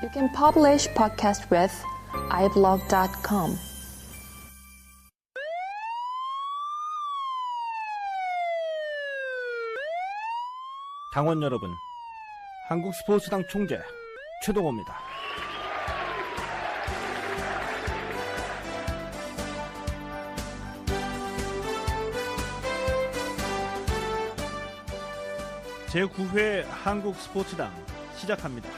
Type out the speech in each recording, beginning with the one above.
You can publish podcast with iblog.com. 당원 여러분, 한국 스포츠당 총재 최동호입니다. 제9회 한국 스포츠당 시작합니다.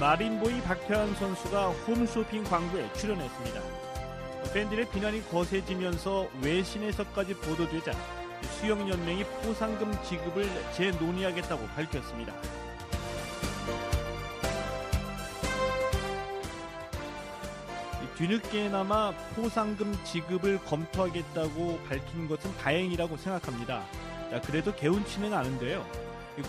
마린보이 박태환 선수가 홈쇼핑 광고에 출연했습니다. 팬들의 비난이 거세지면서 외신에서까지 보도되자 수영연맹이 포상금 지급을 재논의하겠다고 밝혔습니다. 뒤늦게나마 포상금 지급을 검토하겠다고 밝힌 것은 다행이라고 생각합니다. 그래도 개운치는 않은데요.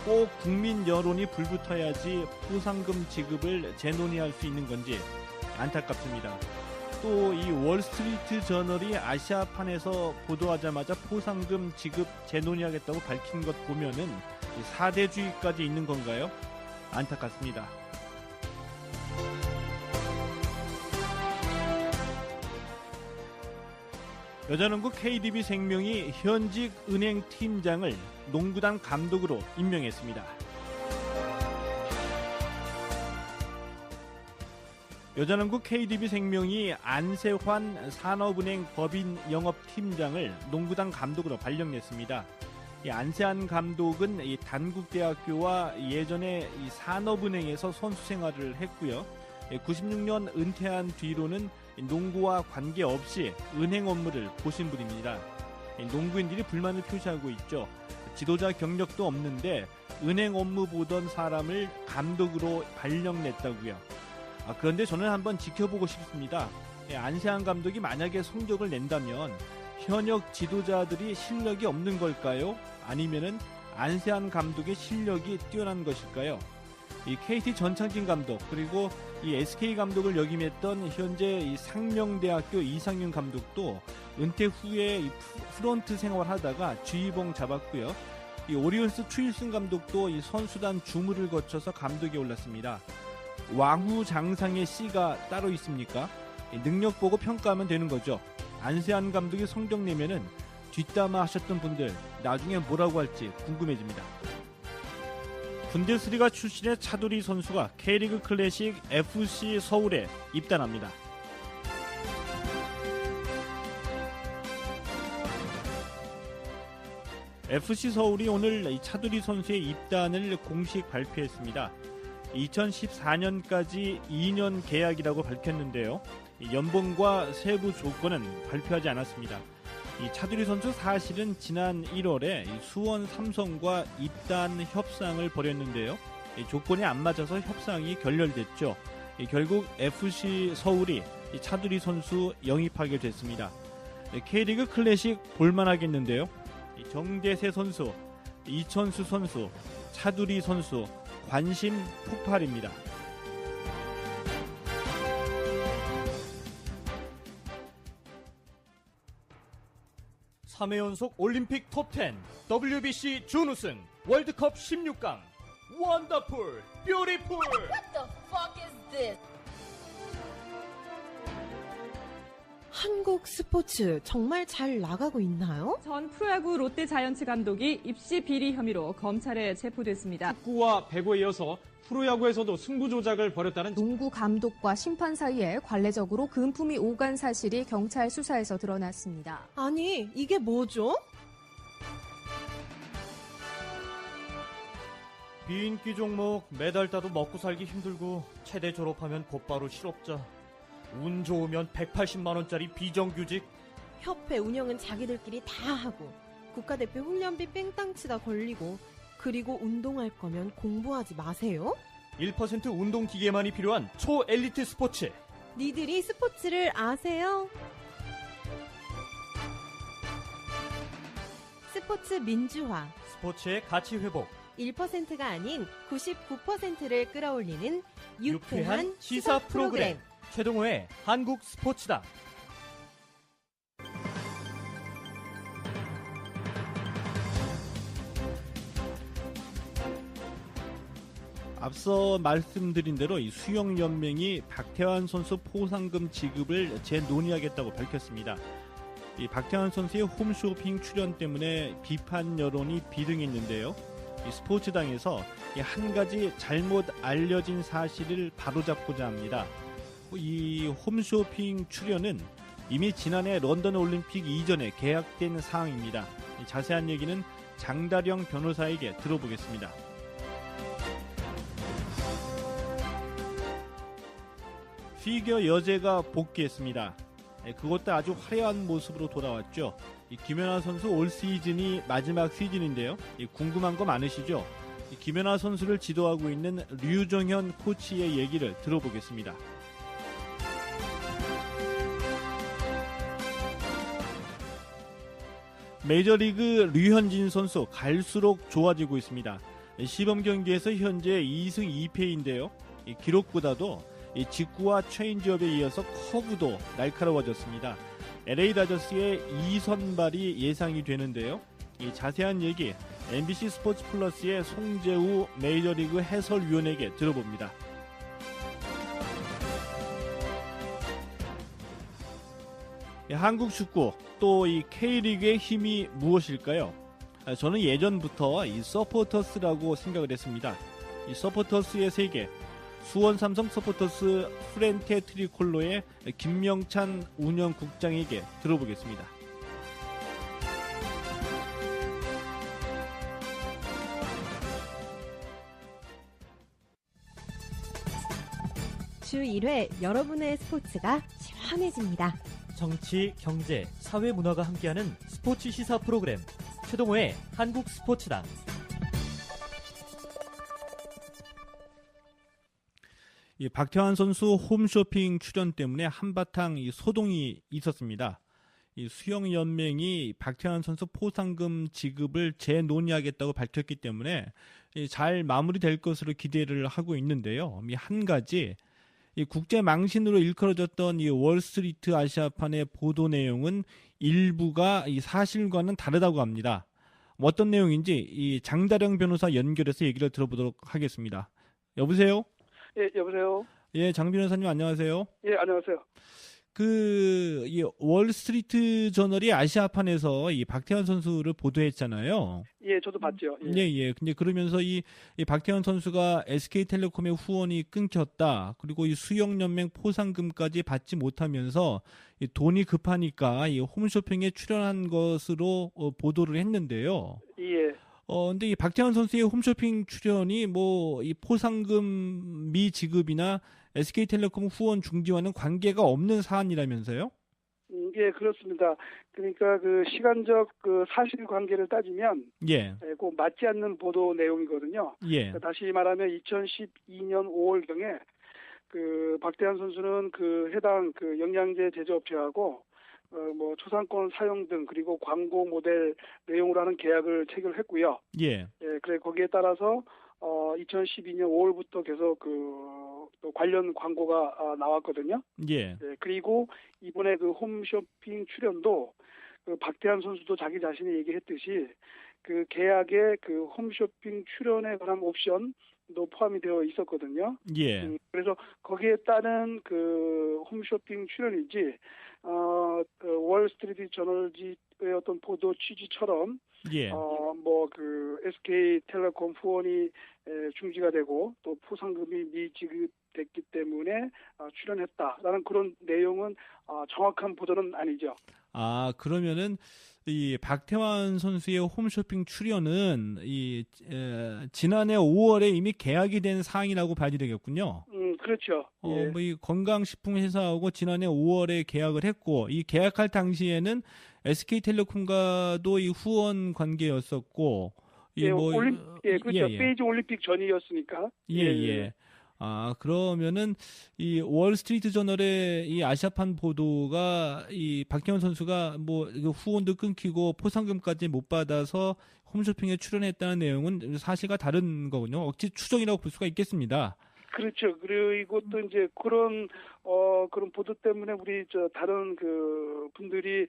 꼭 국민 여론이 불붙어야지 포상금 지급을 재논의할 수 있는 건지 안타깝습니다. 또 이 월스트리트 저널이 아시아판에서 보도하자마자 포상금 지급 재논의하겠다고 밝힌 것 보면은 사대주의까지 있는 건가요? 안타깝습니다. 여자농구 KDB생명이 현직 은행팀장을 농구단 감독으로 임명했습니다. 여자농구 KDB생명이 안세환 산업은행 법인 영업팀장을 농구단 감독으로 발령냈습니다. 이 안세환 감독은 이 단국대학교와 예전에 이 산업은행에서 선수 생활을 했고요. 96년 은퇴한 뒤로는 농구와 관계없이 은행 업무를 보신 분입니다. 농구인들이 불만을 표시하고 있죠. 지도자 경력도 없는데 은행 업무 보던 사람을 감독으로 발령냈다고요. 그런데 저는 한번 지켜보고 싶습니다. 안세환 감독이 만약에 성적을 낸다면 현역 지도자들이 실력이 없는 걸까요? 아니면은 안세환 감독의 실력이 뛰어난 것일까요? 이 KT 전창진 감독 그리고 이 SK 감독을 역임했던 현재 이 상명대학교 이상윤 감독도 은퇴 후에 이 프론트 생활하다가 지휘봉 잡았고요. 이 오리온스 추일승 감독도 이 선수단 주무를 거쳐서 감독에 올랐습니다. 왕후장상의 씨가 따로 있습니까? 능력 보고 평가하면 되는 거죠. 안세환 감독이 성적 내면은 뒷담화 하셨던 분들 나중에 뭐라고 할지 궁금해집니다. 분데스리가 출신의 차두리 선수가 K리그 클래식 FC 서울에 입단합니다. FC 서울이 오늘 이 차두리 선수의 입단을 공식 발표했습니다. 2014년까지 2년 계약이라고 밝혔는데요. 연봉과 세부 조건은 발표하지 않았습니다. 이 차두리 선수 사실은 지난 1월에 수원 삼성과 입단 협상을 벌였는데요. 조건이 안 맞아서 협상이 결렬됐죠. 결국 FC 서울이 차두리 선수 영입하게 됐습니다. K리그 클래식 볼만하겠는데요. 정대세 선수, 이천수 선수, 차두리 선수 관심 폭발입니다. 3회 연속 올림픽 톱10, WBC 준우승, 월드컵 16강, 원더풀, 뷰티풀. What the fuck is this? 한국 스포츠 정말 잘 나가고 있나요? 전 프로야구 롯데자이언츠 감독이 입시 비리 혐의로 검찰에 체포됐습니다. 축구와 배구에 이어서 프로야구에서도 승부 조작을 벌였다는 농구 감독과 심판 사이에 관례적으로 금품이 오간 사실이 경찰 수사에서 드러났습니다. 아니, 이게 뭐죠? 비인기 종목 메달 따도 먹고 살기 힘들고 체대 졸업하면 곧바로 실업자. 운 좋으면 180만 원짜리 비정규직. 협회 운영은 자기들끼리 다 하고 국가대표 훈련비 뺑땅 치다 걸리고 그리고 운동할 거면 공부하지 마세요. 1% 운동기계만이 필요한 초엘리트 스포츠. 니들이 스포츠를 아세요? 스포츠 민주화. 스포츠의 가치 회복. 1%가 아닌 99%를 끌어올리는 유쾌한 시사 프로그램. 최동호의 한국 스포츠다. 앞서 말씀드린 대로 이 수영연맹이 박태환 선수 포상금 지급을 재논의하겠다고 밝혔습니다. 이 박태환 선수의 홈쇼핑 출연 때문에 비판 여론이 비등했는데요. 이 스포츠당에서 한 가지 잘못 알려진 사실을 바로잡고자 합니다. 이 홈쇼핑 출연은 이미 지난해 런던 올림픽 이전에 계약된 사항입니다. 자세한 얘기는 장다령 변호사에게 들어보겠습니다. 피겨 여제가 복귀했습니다. 그것도 아주 화려한 모습으로 돌아왔죠. 김연아 선수 올 시즌이 마지막 시즌인데요. 궁금한 거 많으시죠? 김연아 선수를 지도하고 있는 류정현 코치의 얘기를 들어보겠습니다. 메이저리그 류현진 선수 갈수록 좋아지고 있습니다. 시범 경기에서 현재 2승 2패인데요. 기록보다도 직구와 체인지업에 이어서 커브도 날카로워졌습니다. LA 다저스의 2선발이 예상이 되는데요. 이 자세한 얘기 MBC 스포츠 플러스의 송재우 메이저리그 해설위원에게 들어봅니다. 한국 축구 또 이 K리그의 힘이 무엇일까요? 저는 예전부터 이 서포터스라고 생각을 했습니다. 이 서포터스의 세계 수원 삼성 서포터스 프렌테 트리콜로의 김명찬 운영국장에게 들어보겠습니다. 주 1회 여러분의 스포츠가 시원해집니다. 정치, 경제, 사회 문화가 함께하는 스포츠 시사 프로그램 최동호의 한국 스포츠당. 이 박태환 선수 홈쇼핑 출연 때문에 한바탕 소동이 있었습니다. 이 수영연맹이 박태환 선수 포상금 지급을 재논의하겠다고 밝혔기 때문에 잘 마무리될 것으로 기대를 하고 있는데요. 한 가지 이 국제 망신으로 일컬어졌던 이 월스트리트 아시아판의 보도 내용은 일부가 이 사실과는 다르다고 합니다. 어떤 내용인지 이 장다령 변호사 연결해서 얘기를 들어보도록 하겠습니다. 여보세요? 예, 여보세요? 예, 장 변호사님 안녕하세요. 예, 안녕하세요. 이 월스트리트 저널이 아시아판에서 이 박태환 선수를 보도했잖아요. 예, 저도 봤죠. 예, 예. 근데 그러면서 이 박태환 선수가 SK텔레콤의 후원이 끊겼다. 그리고 이 수영연맹 포상금까지 받지 못하면서 이 돈이 급하니까 이 홈쇼핑에 출연한 것으로 보도를 했는데요. 예. 근데 이 박태환 선수의 홈쇼핑 출연이 뭐 이 포상금 미지급이나 SK텔레콤 후원 중지와는 관계가 없는 사안이라면서요? 예, 그렇습니다. 그러니까 그 시간적 그 사실관계를 따지면 예, 꼭 맞지 않는 보도 내용이거든요. 예, 다시 말하면 2012년 5월경에 그 박태환 선수는 그 해당 그 영양제 제조업체하고 뭐 초상권 사용 등 그리고 광고 모델 내용으로 하는 계약을 체결했고요. 예, 예, 그래 거기에 따라서 2012년 5월부터 계속 또 관련 광고가 나왔거든요. 예, 예, 그리고 이번에 그 홈쇼핑 출연도 그 박태환 선수도 자기 자신이 얘기했듯이 그 계약에 그 홈쇼핑 출연에 관한 옵션도 포함이 되어 있었거든요. 예, 그래서 거기에 따른 그 홈쇼핑 출연이지 그 월스트리트 저널지의 어떤 보도 취지처럼 예, 뭐 그 SK텔레콤 후원이 중지가 되고 또 포상금이 미지급됐기 때문에 출연했다라는 그런 내용은 정확한 보도는 아니죠. 아, 그러면은 이 박태환 선수의 홈쇼핑 출연은 지난해 5월에 이미 계약이 된 사항이라고 봐야 되겠군요. 그렇죠. 예. 뭐 이 건강식품 회사하고 지난해 5월에 계약을 했고 이 계약할 당시에는 SK텔레콤과도 이 후원 관계였었고 예, 그렇죠. 베이징 올림픽 전이었으니까. 예. 아, 그러면은 이 월스트리트 저널의 이 아시아판 보도가 이 박태환 선수가 뭐 후원도 끊기고 포상금까지 못 받아서 홈쇼핑에 출연했다는 내용은 사실과 다른 거군요. 억지 추정이라고 볼 수가 있겠습니다. 그렇죠. 그리고 또 이제 그런 보도 때문에 우리 다른 그 분들이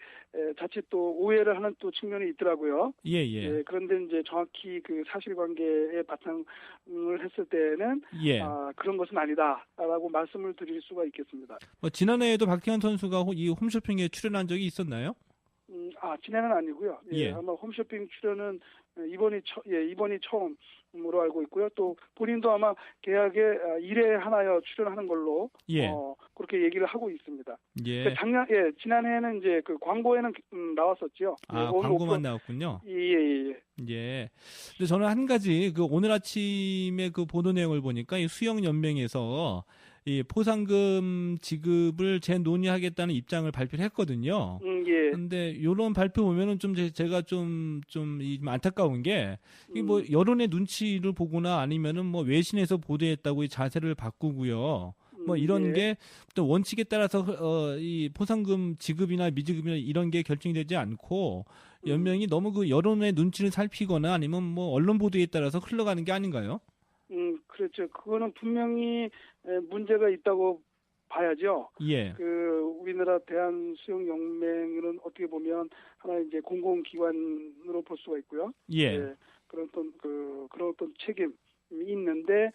자칫 또 오해를 하는 또 측면이 있더라고요. 예, 예. 예, 그런데 이제 정확히 그 사실관계에 바탕을 했을 때는 예. 그런 것은 아니다라고 말씀을 드릴 수가 있겠습니다. 지난해에도 박태환 선수가 이 홈쇼핑에 출연한 적이 있었나요? 지난해는 아니고요. 예, 예. 아마 홈쇼핑 출연은 이번이 처음으로 알고 있고요. 또 본인도 아마 계약에 1회 하나여 출연하는 걸로 예. 그렇게 얘기를 하고 있습니다. 예. 지난해에는 이제 그 광고에는 나왔었죠. 광고만 나왔군요. 예. 예. 근데 저는 한 가지 오늘 아침에 그 보도 내용을 보니까 이 수영 연맹에서 이 포상금 지급을 재논의하겠다는 입장을 발표를 했거든요. 예. 근데 이런 발표 보면은 제가 좀 안타까운 게 이 뭐 여론의 눈치를 보거나 아니면은 뭐 외신에서 보도했다고 이 자세를 바꾸고요. 뭐 이런 게 또 원칙에 따라서 이 포상금 지급이나 미지급이나 이런 게 결정이 되지 않고 연맹이 너무 그 여론의 눈치를 살피거나 아니면 뭐 언론 보도에 따라서 흘러가는 게 아닌가요? 그렇죠. 그거는 분명히 문제가 있다고 봐야죠. 예. 우리나라 대한수영연맹은 어떻게 보면 하나의 이제 공공기관으로 볼 수가 있고요. 예. 그런 어떤 책임이 있는데,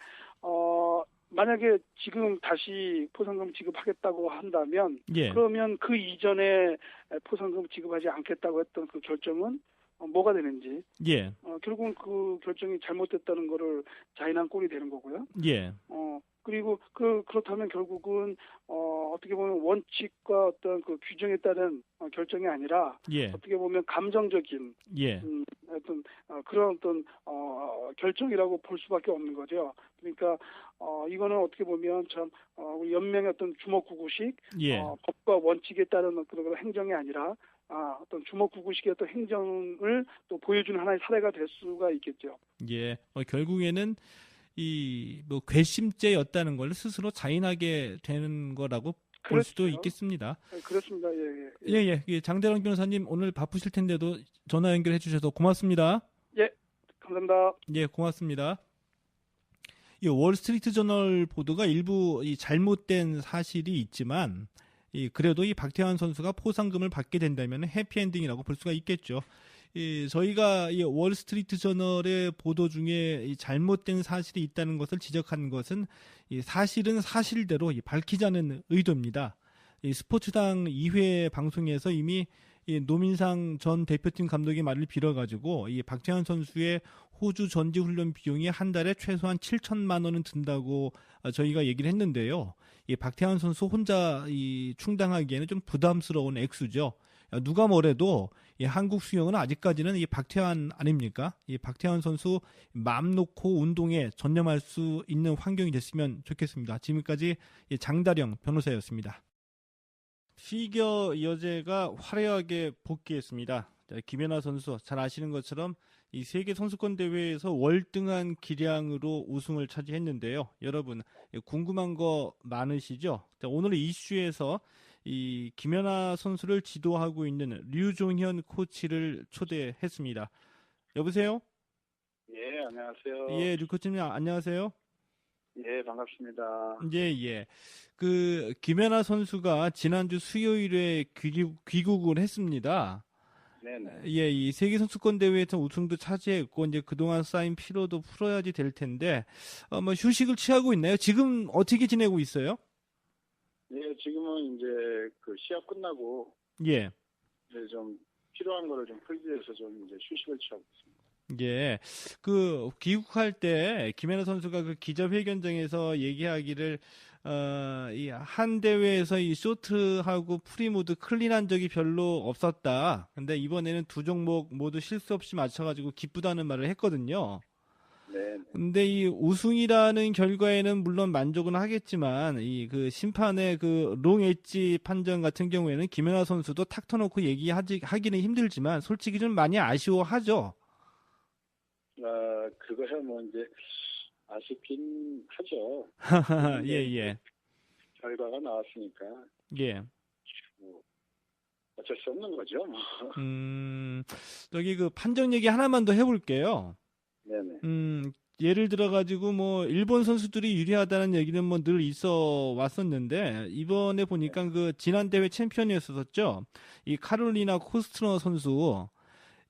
만약에 지금 다시 포상금 지급하겠다고 한다면, 예. 그러면 그 이전에 포상금 지급하지 않겠다고 했던 그 결정은 뭐가 되는지, 예. 결국은 그 결정이 잘못됐다는 거를 자인한 꼴이 되는 거고요. 예. 그리고 그렇다면 결국은 어떻게 보면 원칙과 어떤 그 규정에 따른 결정이 아니라 예. 어떻게 보면 감정적인 예. 어떤 그런 어떤 결정이라고 볼 수밖에 없는 거죠. 그러니까 이거는 어떻게 보면 참 우리 연맹의 어떤 주먹구구식 예. 법과 원칙에 따른 그런 행정이 아니라 어떤 주먹구구식의 어떤 행정을 또 보여주는 하나의 사례가 될 수가 있겠죠. 예. 결국에는 이 뭐 괘씸죄였다는 걸 스스로 자인하게 되는 거라고 볼 수도 그렇죠. 있겠습니다. 그렇습니다. 예. 예. 장대랑 변호사님 오늘 바쁘실 텐데도 전화 연결해 주셔서 고맙습니다. 예. 감사합니다. 예, 고맙습니다. 이 월스트리트 저널 보도가 일부 이 잘못된 사실이 있지만 그래도 이 박태환 선수가 포상금을 받게 된다면 해피엔딩이라고 볼 수가 있겠죠. 저희가 이 월스트리트 저널의 보도 중에 이 잘못된 사실이 있다는 것을 지적한 것은 이 사실은 사실대로 밝히자는 의도입니다. 이 스포츠당 2회 방송에서 이미 이 노민상 전 대표팀 감독의 말을 빌어가지고 이 박태환 선수의 호주 전지 훈련 비용이 한 달에 최소한 7천만 원은 든다고 저희가 얘기를 했는데요. 이 박태환 선수 혼자 충당하기에는 좀 부담스러운 액수죠. 누가 뭐래도 이 한국 수영은 아직까지는 이 박태환 아닙니까? 이 박태환 선수 마음 놓고 운동에 전념할 수 있는 환경이 됐으면 좋겠습니다. 지금까지 장다령 변호사였습니다. 피겨 여제가 화려하게 복귀했습니다. 김연아 선수 잘 아시는 것처럼 이 세계 선수권 대회에서 월등한 기량으로 우승을 차지했는데요. 여러분 궁금한 거 많으시죠? 오늘 이슈에서 이 김연아 선수를 지도하고 있는 류종현 코치를 초대했습니다. 여보세요? 예, 안녕하세요. 예, 류 코치님 안녕하세요. 예, 반갑습니다. 예. 김연아 선수가 지난주 수요일에 귀국을 했습니다. 네네. 예, 이 세계 선수권 대회에서 우승도 차지했고 이제 그동안 쌓인 피로도 풀어야지 될 텐데 뭐 휴식을 취하고 있나요? 지금 어떻게 지내고 있어요? 예, 지금은 이제 그 시합 끝나고 예. 이제 좀 필요한 거를 좀 풀기 위해서 좀 이제 휴식을 취하고 있습니다. 예. 귀국할 때 김연아 선수가 그 기자회견장에서 얘기하기를 이 한 대회에서 이 쇼트하고 프리 모두 클린한 적이 별로 없었다. 근데 이번에는 두 종목 모두 실수 없이 맞춰가지고 기쁘다는 말을 했거든요. 네. 근데 이 우승이라는 결과에는 물론 만족은 하겠지만 그 심판의 그 롱 엣지 판정 같은 경우에는 김연아 선수도 탁 터놓고 하기는 힘들지만 솔직히 좀 많이 아쉬워하죠. 그거야 뭐 이제 아쉽긴 하죠. 예. 결과가 나왔으니까. 예. 뭐 어쩔 수 없는 거죠. 뭐. 저기 그 판정 얘기 하나만 더 해볼게요. 네네. 예를 들어가지고 뭐 일본 선수들이 유리하다는 얘기는 뭐 늘 있어 왔었는데 이번에 보니까 그 지난 대회 챔피언이었었죠. 이 카롤리나 코스트너 선수.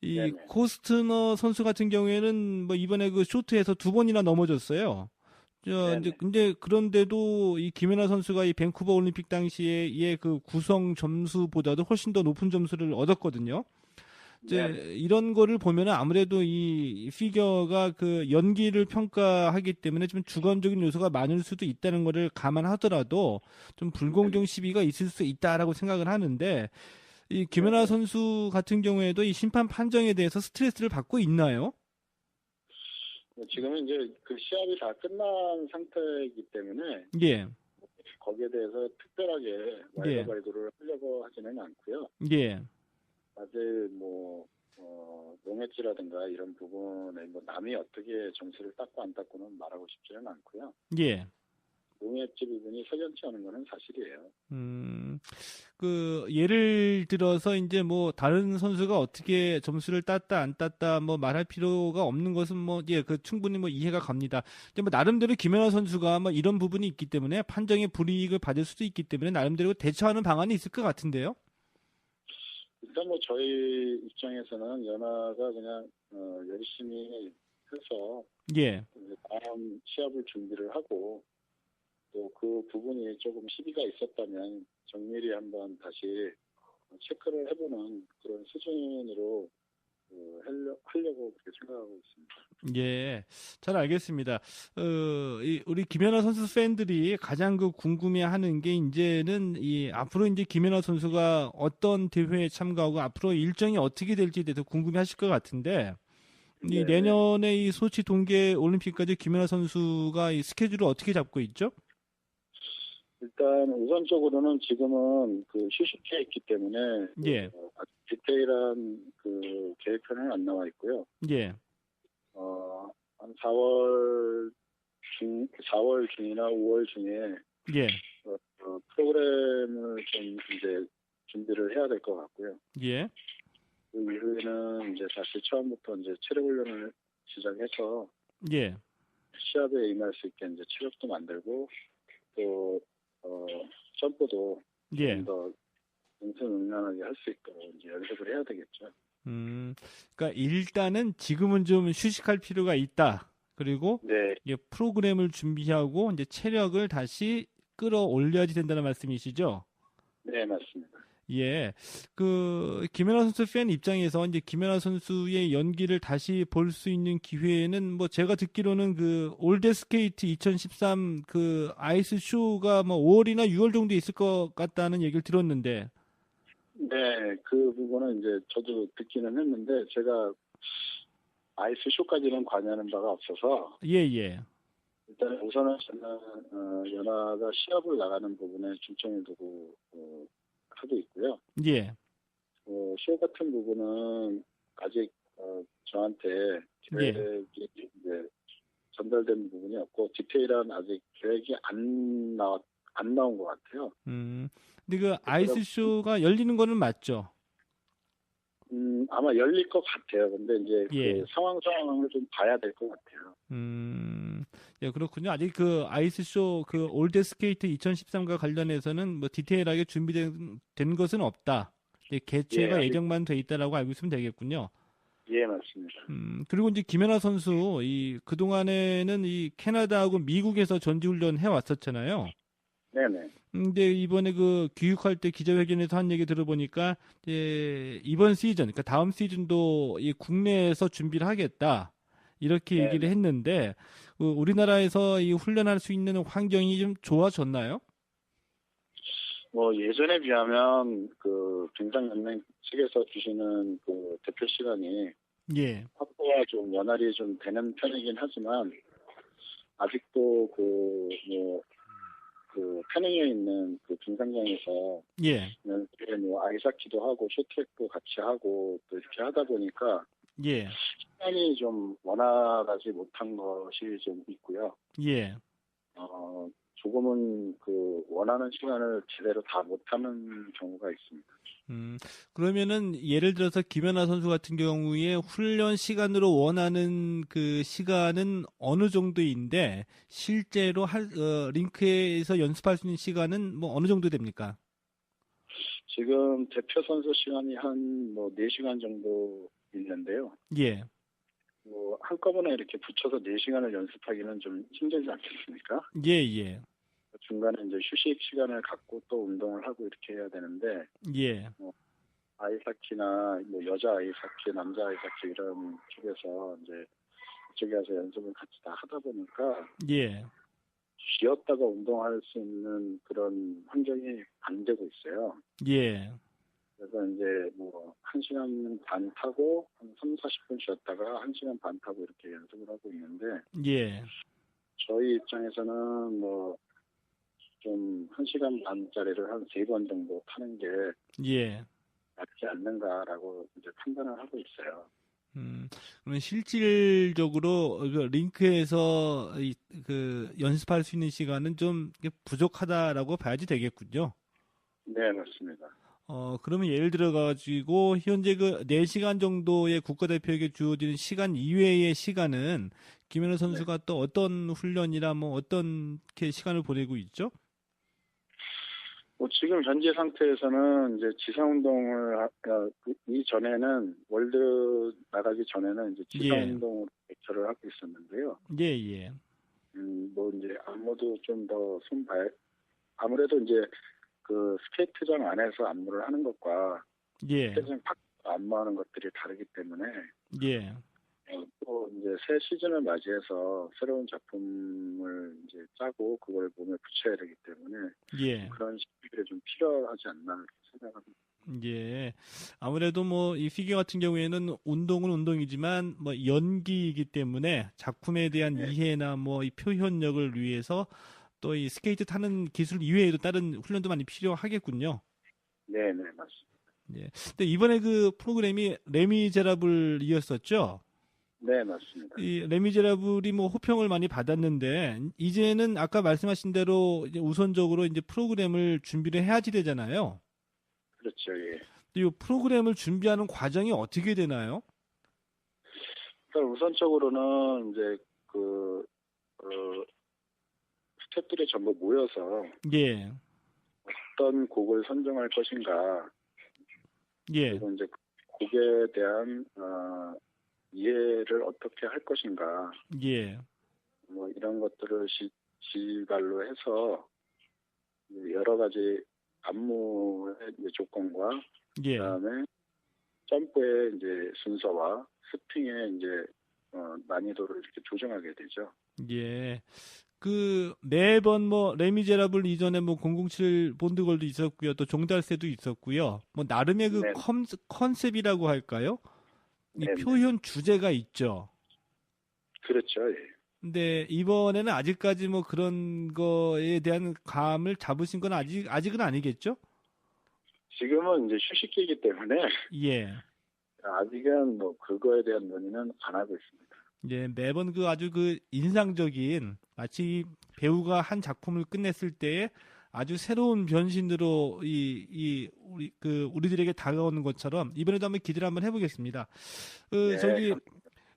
이 네네. 코스트너 선수 같은 경우에는 뭐 이번에 그 쇼트에서 2번이나 넘어졌어요. 이제 근데 그런데도 이 김연아 선수가 이 밴쿠버 올림픽 당시에 이의 그 구성 점수보다도 훨씬 더 높은 점수를 얻었거든요. 이제 이런 거를 보면은 아무래도 이 피겨가 그 연기를 평가하기 때문에 좀 주관적인 요소가 많을 수도 있다는 거를 감안하더라도 좀 불공정 시비가 있을 수 있다라고 생각을 하는데 이 김연아 선수 같은 경우에도 이 심판 판정에 대해서 스트레스를 받고 있나요? 지금은 이제 그 시합이 다 끝난 상태이기 때문에 예. 거기에 대해서 특별하게 와이드바이드를 하려고 하지는 않고요. 예. 사실 뭐 농해지라든가 이런 부분에 뭐 남이 어떻게 점수를 땄고 안 땄고는 말하고 싶지는 않고요. 예. 농해지 부분이 석연치 않은 거는 사실이에요. 그 예를 들어서 이제 뭐 다른 선수가 어떻게 점수를 땄다 안 땄다 뭐 말할 필요가 없는 것은 뭐 예 그 충분히 뭐 이해가 갑니다. 근데 뭐 나름대로 김연아 선수가 뭐 이런 부분이 있기 때문에 판정에 불이익을 받을 수도 있기 때문에 나름대로 대처하는 방안이 있을 것 같은데요. 일단 뭐 저희 입장에서는 연하가 그냥 열심히 해서 예. 이제 다음 시합을 준비를 하고 또 그 부분이 조금 시비가 있었다면 정밀히 한번 다시 체크를 해보는 그런 수준으로 하려고 그렇게 생각하고 있습니다. 예, 잘 알겠습니다. 우리 김연아 선수 팬들이 가장 그 궁금해하는 게 이제는 이 앞으로 이제 김연아 선수가 어떤 대회에 참가하고 앞으로 일정이 어떻게 될지에 대해서 궁금해하실 것 같은데 이 내년에 이 소치 동계 올림픽까지 김연아 선수가 이 스케줄을 어떻게 잡고 있죠? 일단 우선적으로는 지금은 그 휴식기에 있기 때문에 예. 아주 디테일한 그 계획표는 안 나와 있고요. 예. 한 4월 중이나 5월 중에 예. 프로그램을 좀 이제 준비를 해야 될 것 같고요. 예. 그 이후에는 이제 다시 처음부터 이제 체력 훈련을 시작해서 예. 시합에 임할 수 있게 이제 체력도 만들고 또 점프도 예. 좀 더 능수능란하게 할 수 있도록 이제 연습을 해야 되겠죠. 그러니까 일단은 지금은 좀 휴식할 필요가 있다. 그리고 네. 이제 프로그램을 준비하고 이제 체력을 다시 끌어올려야지 된다는 말씀이시죠? 네, 맞습니다. 예. 그 김연아 선수 팬 입장에서 이제 김연아 선수의 연기를 다시 볼 수 있는 기회는 뭐 제가 듣기로는 그 올드스케이트 2013 그 아이스 쇼가 뭐 5월이나 6월 정도 있을 것 같다는 얘기를 들었는데. 네, 그 부분은 이제 저도 듣기는 했는데 제가 아이스 쇼까지는 관여하는 바가 없어서 예. 일단 우선은 저는 연하가 시합을 나가는 부분에 중점을 두고 하고 있고요. 예. 쇼 같은 부분은 아직 저한테 계획이 이제 전달된 부분이 없고 디테일한 아직 계획이 안 나온 것 같아요. 근데 그 아이스 쇼가 열리는 거는 맞죠? 아마 열릴 것 같아요. 근데 이제 예. 그 상황을 좀 봐야 될 것 같아요. 예, 그렇군요. 아직 그 아이스쇼 그 올드 스케이트 2013과 관련해서는 뭐 디테일하게 준비된 것은 없다. 개최가 예정만 돼 있다라고 알고 있으면 되겠군요. 예, 맞습니다. 그리고 이제 김연아 선수 그 동안에는 이 캐나다하고 미국에서 전지훈련 해 왔었잖아요. 네네. 근데 이번에 그 귀국할 때 기자회견에서 한 얘기 들어보니까 이번 시즌, 그러니까 다음 시즌도 이 국내에서 준비를 하겠다 이렇게 얘기를 했는데 우리나라에서 이 훈련할 수 있는 환경이 좀 좋아졌나요? 뭐 예전에 비하면 그 빙상연맹 측에서 주시는 그 대표 시간이 확보가 좀 원활히 좀 되는 편이긴 하지만 아직도 그 패닝에 있는 그 빙상장에서 뭐 아이스하키도 하고 쇼트랙도 같이 하고 또 이렇게 하다 보니까 시간이 좀 원활하지 못한 것이 좀 있고요. 조금은 그 원하는 시간을 제대로 다 못하는 경우가 있습니다. 그러면은 예를 들어서 김연아 선수 같은 경우에 훈련 시간으로 원하는 그 시간은 어느 정도인데 실제로 링크에서 연습할 수 있는 시간은 뭐 어느 정도 됩니까? 지금 대표 선수 시간이 한 뭐 4시간 정도 있는데요. 예. 뭐 한꺼번에 이렇게 붙여서 4시간을 연습하기는 좀 힘들지 않겠습니까? 예, 예. 중간에 이제 휴식 시간을 갖고 또 운동을 하고 이렇게 해야 되는데, 예. 아이스하키나 뭐 여자 아이스하키, 남자 아이스하키 이런 쪽에서 이제 그쪽에 가서 연습을 같이 다 하다 보니까 예. 쉬었다가 운동할 수 있는 그런 환경이 안 되고 있어요. 예. 그래서 이제 뭐 1시간 반 타고 한 3, 40분 쉬었다가 1시간 반 타고 이렇게 연습을 하고 있는데, 예. 저희 입장에서는 뭐 좀 1시간 반짜리를 한 3번 정도 타는 게 예. 낫지 않는가라고 이제 판단을 하고 있어요. 그러면 실질적으로 그 링크에서 그 연습할 수 있는 시간은 좀 부족하다라고 봐야지 되겠군요. 네, 맞습니다. 그러면 예를 들어가지고 현재 그 4시간 정도의 국가대표에게 주어지는 시간 이외의 시간은 김연아 선수가 또 어떤 훈련이나 뭐 어떤 게 시간을 보내고 있죠? 뭐 지금 현재 상태에서는 이제 지상 운동을 이전에는 월드 나가기 전에는 이제 지상 예. 운동으로 대처를 하고 있었는데요. 예, 예. 뭐 이제 안무도 좀 더 아무래도 이제 그 스케이트장 안에서 안무를 하는 것과 예. 스케이트장 밖에서 안무하는 것들이 다르기 때문에 예. 또 이제 새 시즌을 맞이해서 새로운 작품을 이제 짜고 그걸 몸에 붙여야 되기 때문에 예. 그런 시기들이 좀 필요하지 않나 이렇게 생각합니다. 예. 아무래도 뭐 이 피겨 같은 경우에는 운동은 운동이지만 뭐 연기이기 때문에 작품에 대한 이해나 뭐 이 표현력을 위해서 또 이 스케이트 타는 기술 이외에도 다른 훈련도 많이 필요하겠군요. 네, 네, 맞습니다. 예. 근데 이번에 그 프로그램이 레미제라블이었었죠? 네, 맞습니다. 이 레미제라블이 뭐 호평을 많이 받았는데 이제는 아까 말씀하신 대로 이제 우선적으로 이제 프로그램을 준비를 해야지 되잖아요. 그렇죠, 예. 이 프로그램을 준비하는 과정이 어떻게 되나요? 그러니까 우선적으로는 이제 스태프들이 전부 모여서 예. 어떤 곡을 선정할 것인가, 예. 그리고 이제 곡에 대한 이해를 어떻게 할 것인가, 예. 뭐 이런 것들을 지발로 해서 여러 가지 안무의 이제 조건과 예. 그다음에 점프의 이제 순서와 스핑의 이제 난이도를 이렇게 조정하게 되죠. 예. 그 매번 뭐 레미제라블 이전에 뭐 007 본드걸도 있었고요. 또 종달새도 있었고요. 뭐 나름의 그 네. 컨셉이라고 할까요? 이 네네. 표현 주제가 있죠. 그렇죠. 예. 근데 이번에는 아직까지 뭐 그런 거에 대한 감을 잡으신 건 아직은 아니겠죠? 지금은 이제 휴식기이기 때문에 예. 아직은 뭐 그거에 대한 논의는 안 하고 있습니다. 예, 매번 그 아주 그 인상적인 마치 배우가 한 작품을 끝냈을 때에 아주 새로운 변신으로 우리들에게 다가오는 것처럼 이번에도 한번 기대를 한번 해보겠습니다. 네. 저기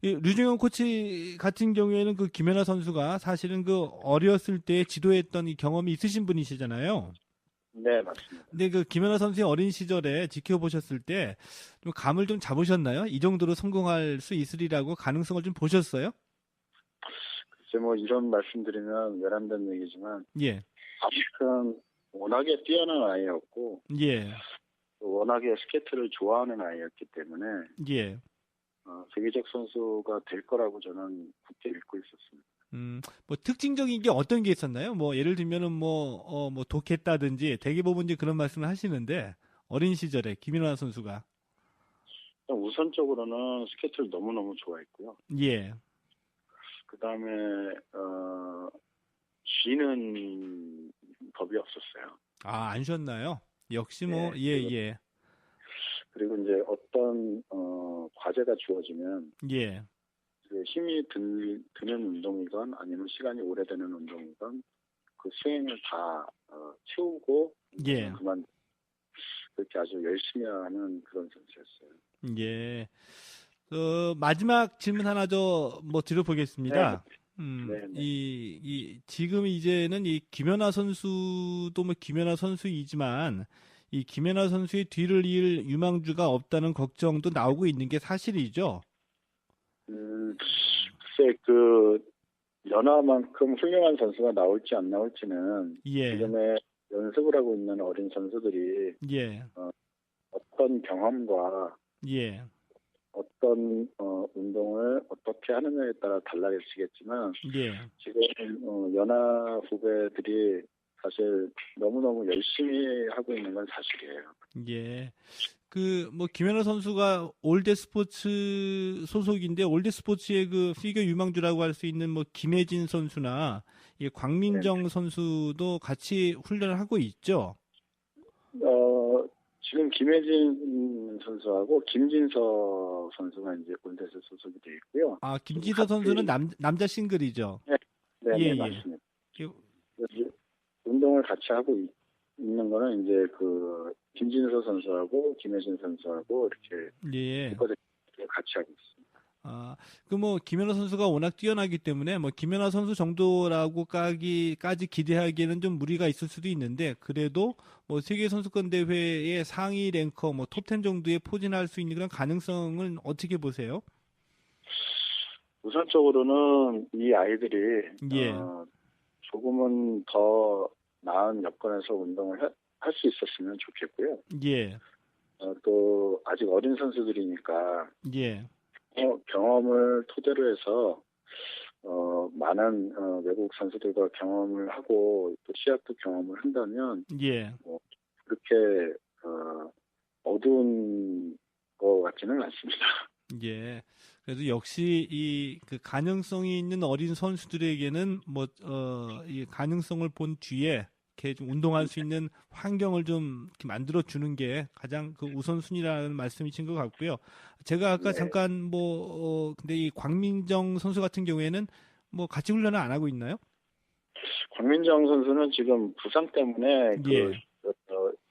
류중현 코치 같은 경우에는 그 김연아 선수가 사실은 그 어렸을 때 지도했던 이 경험이 있으신 분이시잖아요. 네, 맞습니다. 근데 그 김연아 선수의 어린 시절에 지켜보셨을 때 좀 감을 좀 잡으셨나요? 이 정도로 성공할 수 있으리라고 가능성을 좀 보셨어요? 글쎄 뭐 이런 말씀드리면 외람된 얘기지만 예. 아직은 워낙에 뛰어난 아이였고 예. 워낙에 스케이트를 좋아하는 아이였기 때문에 예. 세계적 선수가 될 거라고 저는 굳게 믿고 있었습니다. 뭐 특징적인 게 어떤 게 있었나요? 뭐 예를 들면은 뭐 독했다든지 대개보분 이제 그런 말씀을 하시는데 어린 시절에 김연아 선수가 우선적으로는 스케이트를 너무너무 좋아했고요. 예. 그다음에 쉬는 법이 없었어요. 아, 안 쉬었나요? 역시 뭐 네, 예. 그리고 이제 어떤 과제가 주어지면 예. 힘이 드는 운동이건 아니면 시간이 오래되는 운동이건 그 수행을 다 채우고 예. 그만 그렇게 아주 열심히 하는 그런 선수였어요. 예. 마지막 질문 하나 뭐 드려보겠습니다. 네. 지금 이제는 이 김연아 선수도 뭐 김연아 선수이지만 이 김연아 선수의 뒤를 이을 유망주가 없다는 걱정도 나오고 있는 게 사실이죠. 글쎄 연아만큼 훌륭한 선수가 나올지 안 나올지는 지금의 연습을 하고 있는 어린 선수들이 어떤 경험과 어떤 운동을 어떻게 하느냐에 따라 달라지겠지만 지금 연하 후배들이 사실 너무너무 열심히 하고 있는 건 사실이에요. 예. 뭐 김연아 선수가 올드스포츠 소속인데 올드스포츠의 그 피겨 유망주라고 할 수 있는 뭐 김혜진 선수나 광민정 선수도 같이 훈련을 하고 있죠. 지금 김혜진 선수하고 김진서 선수가 이제 올드스 소속이 되어 있고요. 아, 김진서 선수는 남자 싱글이죠. 네, 맞습니다. 운동을 같이 하고 있는 거는 이제 김진서 선수하고 김혜진 선수하고 이렇게 같이 하고 있습니다. 아, 뭐 김연아 선수가 워낙 뛰어나기 때문에 뭐 김연아 선수 정도라고까지 기대하기에는 좀 무리가 있을 수도 있는데 그래도 뭐 세계 선수권 대회의 상위 랭커 뭐 톱10 정도에 포진할 수 있는 그런 가능성은 어떻게 보세요? 우선적으로는 이 아이들이 조금은 더 나은 여건에서 운동을 할 수 있었으면 좋겠고요. 또 아직 어린 선수들이니까 경험을 토대로 해서 많은 외국 선수들과 경험을 하고 또 시합도 경험을 한다면 그렇게 어두운 것 같지는 않습니다. 그래도 역시 그 가능성이 있는 어린 선수들에게는 이 가능성을 본 뒤에 이렇게 좀 운동할 수 있는 환경을 좀 이렇게 만들어 주는 게 가장 그 우선순위라는 말씀이신 것 같고요. 제가 아까 잠깐 근데 이 광민정 선수 같은 경우에는 뭐 같이 훈련을 안 하고 있나요? 광민정 선수는 지금 부상 때문에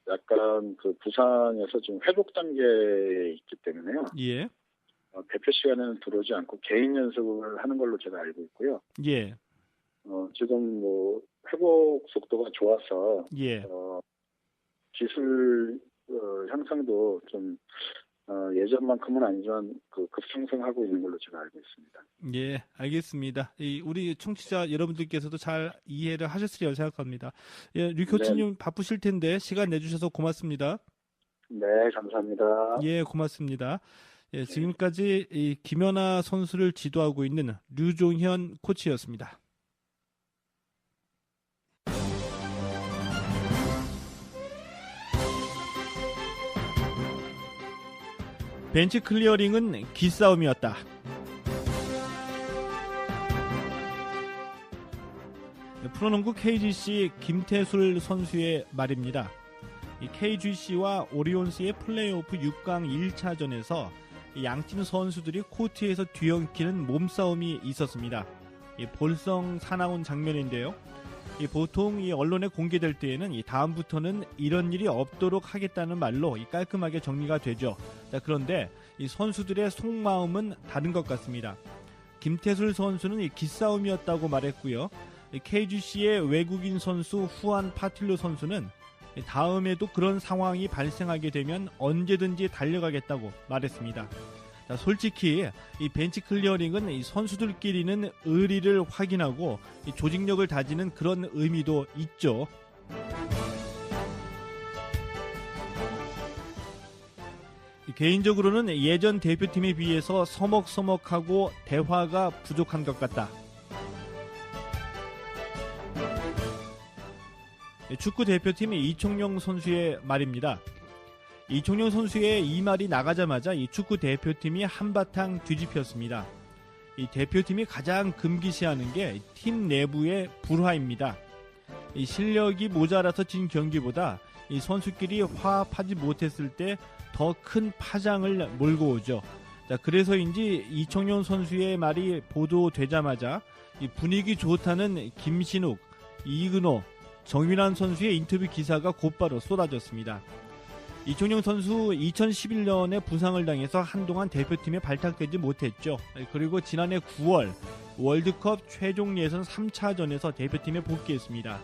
약간 부상에서 지금 회복 단계에 있기 때문에요. 대표 시간에는 들어오지 않고 개인 연습을 하는 걸로 제가 알고 있고요. 지금 회복 속도가 좋아서 기술 향상도 좀 예전만큼은 아니지만 급상승하고 있는 걸로 제가 알고 있습니다. 알겠습니다. 우리 청취자 여러분들께서도 잘 이해를 하셨으리라고 생각합니다. 류 코치님 바쁘실 텐데 시간 내주셔서 고맙습니다. 네, 감사합니다. 고맙습니다. 지금까지 이 김연아 선수를 지도하고 있는 류종현 코치였습니다. 벤치 클리어링은 기싸움이었다. 프로농구 KGC 김태술 선수의 말입니다. 이 KGC와 오리온스의 플레이오프 6강 1차전에서 양팀 선수들이 코트에서 뒤엉키는 몸싸움이 있었습니다. 볼성 사나운 장면인데요. 보통 언론에 공개될 때에는 다음부터는 이런 일이 없도록 하겠다는 말로 깔끔하게 정리가 되죠. 그런데 이 선수들의 속마음은 다른 것 같습니다. 김태술 선수는 기싸움이었다고 말했고요. KGC의 외국인 선수 후안 파틸로 선수는 다음에도 그런 상황이 발생하게 되면 언제든지 달려가겠다고 말했습니다. 솔직히 이 벤치 클리어링은 이 선수들끼리는 의리를 확인하고 이 조직력을 다지는 그런 의미도 있죠. 개인적으로는 예전 대표팀에 비해서 서먹서먹하고 대화가 부족한 것 같다. 축구 대표팀 이청용 선수의 말입니다. 이청용 선수의 이 말이 나가자마자 이 축구 대표팀이 한바탕 뒤집혔습니다. 이 대표팀이 가장 금기시하는 게 팀 내부의 불화입니다. 이 실력이 모자라서 진 경기보다 이 선수끼리 화합하지 못했을 때 더 큰 파장을 몰고 오죠. 그래서인지 이청용 선수의 말이 보도되자마자 이 분위기 좋다는 김신욱, 이근호, 정윤환 선수의 인터뷰 기사가 곧바로 쏟아졌습니다. 이청용 선수 2011년에 부상을 당해서 한동안 대표팀에 발탁되지 못했죠. 그리고 지난해 9월 월드컵 최종 예선 3차전에서 대표팀에 복귀했습니다.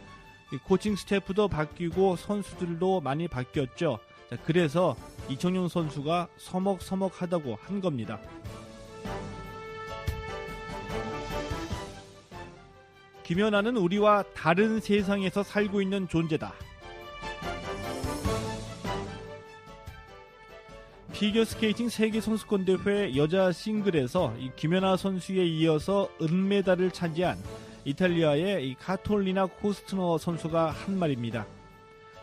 코칭 스태프도 바뀌고 선수들도 많이 바뀌었죠. 그래서 이청용 선수가 서먹서먹하다고 한 겁니다. 김연아는 우리와 다른 세상에서 살고 있는 존재다. 피겨스케이팅 세계선수권대회 여자 싱글에서 이 김연아 선수에 이어서 은메달을 차지한 이탈리아의 이 카톨리나 코스트너 선수가 한 말입니다.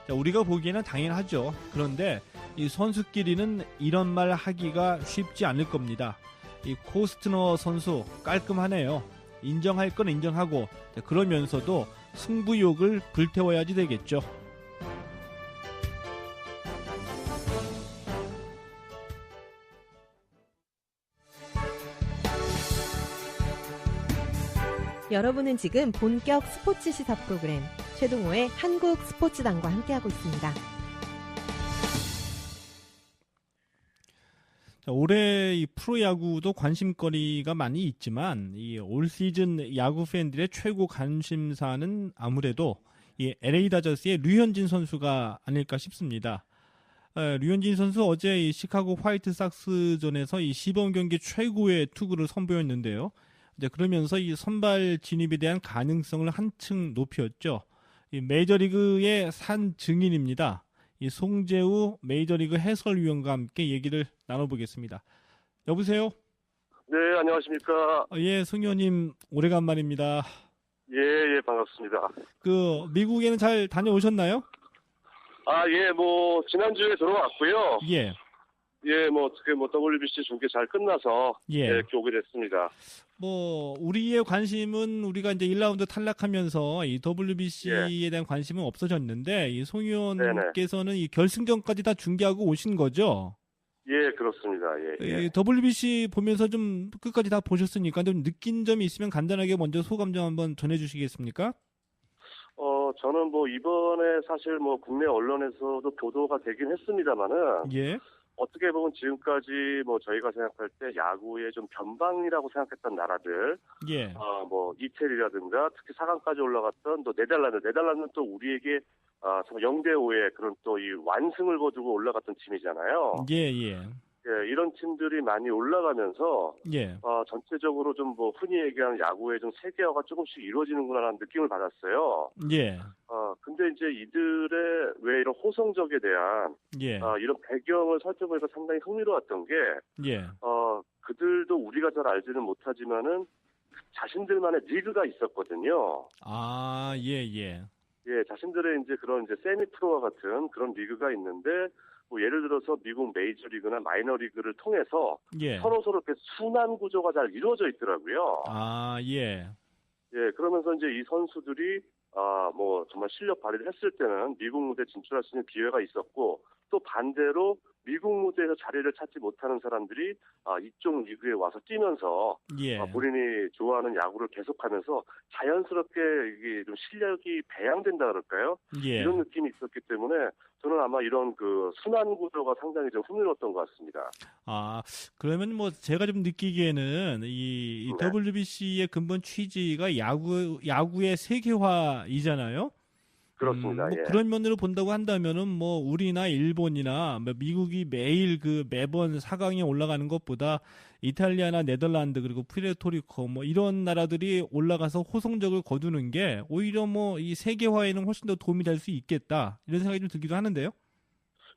자, 우리가 보기에는 당연하죠. 그런데 이 선수끼리는 이런 말 하기가 쉽지 않을 겁니다. 이 코스트너 선수 깔끔하네요. 인정할 건 인정하고, 그러면서도 승부욕을 불태워야지 되겠죠. 여러분은 지금 본격 스포츠 시사 프로그램 최동호의 한국 스포츠단과 함께하고 있습니다. 자, 올해 이 프로야구도 관심거리가 많이 있지만 이 올 시즌 야구 팬들의 최고 관심사는 아무래도 이 LA 다저스의 류현진 선수가 아닐까 싶습니다. 류현진 선수 어제 이 시카고 화이트삭스전에서 이 시범 경기 최고의 투구를 선보였는데요. 이제 그러면서 이 선발 진입에 대한 가능성을 한층 높였죠. 이 메이저리그의 산 증인입니다. 이 송재우 메이저리그 해설위원과 함께 얘기를 나눠보겠습니다. 여보세요? 네, 안녕하십니까? 예, 송 의원님 오래간만입니다. 예, 반갑습니다. 미국에는 잘 다녀오셨나요? 예, 지난주에 들어왔고요. 예. 예, 어떻게 WBC 중계 잘 끝나서 이렇게 오게 됐습니다. 우리의 관심은 우리가 이제 1라운드 탈락하면서 이 WBC에 대한 관심은 없어졌는데 이 송 의원께서는 이 결승전까지 다 중계하고 오신 거죠? 예, 그렇습니다. 예. WBC 보면서 좀 끝까지 다 보셨으니까 좀 느낀 점이 있으면 간단하게 먼저 소감 좀 한번 전해주시겠습니까? 저는 이번에 사실 국내 언론에서도 보도가 되긴 했습니다만은 예. 어떻게 보면 지금까지 저희가 생각할 때 야구의 좀 변방이라고 생각했던 나라들, 예. 이태리라든가 특히 4강까지 올라갔던 또 네덜란드는 또 우리에게 정말 0대5의 그런 또 이 완승을 거두고 올라갔던 팀이잖아요. 예. 예, 이런 팀들이 많이 올라가면서 예. 전체적으로 좀 흔히 얘기하는 야구의 좀 세계화가 조금씩 이루어지는구나라는 느낌을 받았어요. 예. 근데 이제 이들의 왜 이런 호성적에 대한 이런 배경을 살펴보니까 상당히 흥미로웠던 게 그들도 우리가 잘 알지는 못하지만은 자신들만의 리그가 있었거든요. 예, 자신들의 이제 그런 이제 세미 프로와 같은 그런 리그가 있는데 예를 들어서 미국 메이저리그나 마이너리그를 통해서 서로 이렇게 순환 구조가 잘 이루어져 있더라고요. 예, 그러면서 이제 이 선수들이 정말 실력 발휘를 했을 때는 미국 무대 진출할 수 있는 기회가 있었고 또 반대로 미국 무대에서 자리를 찾지 못하는 사람들이 이쪽 리그에 와서 뛰면서 본인이 좋아하는 야구를 계속하면서 자연스럽게 이게 좀 실력이 배양된다 그럴까요? 이런 느낌이 있었기 때문에 저는 아마 이런 그 순환 구조가 상당히 좀 흥미로웠던 것 같습니다. 그러면 제가 좀 느끼기에는 이 WBC의 근본 취지가 야구의 세계화이잖아요. 그렇습니다. 그런 면으로 본다고 한다면은 우리나 일본이나 미국이 매일 매번 4강에 올라가는 것보다 이탈리아나 네덜란드 그리고 푸에르토리코 이런 나라들이 올라가서 호성적을 거두는 게 오히려 이 세계화에는 훨씬 더 도움이 될 수 있겠다 이런 생각이 좀 들기도 하는데요.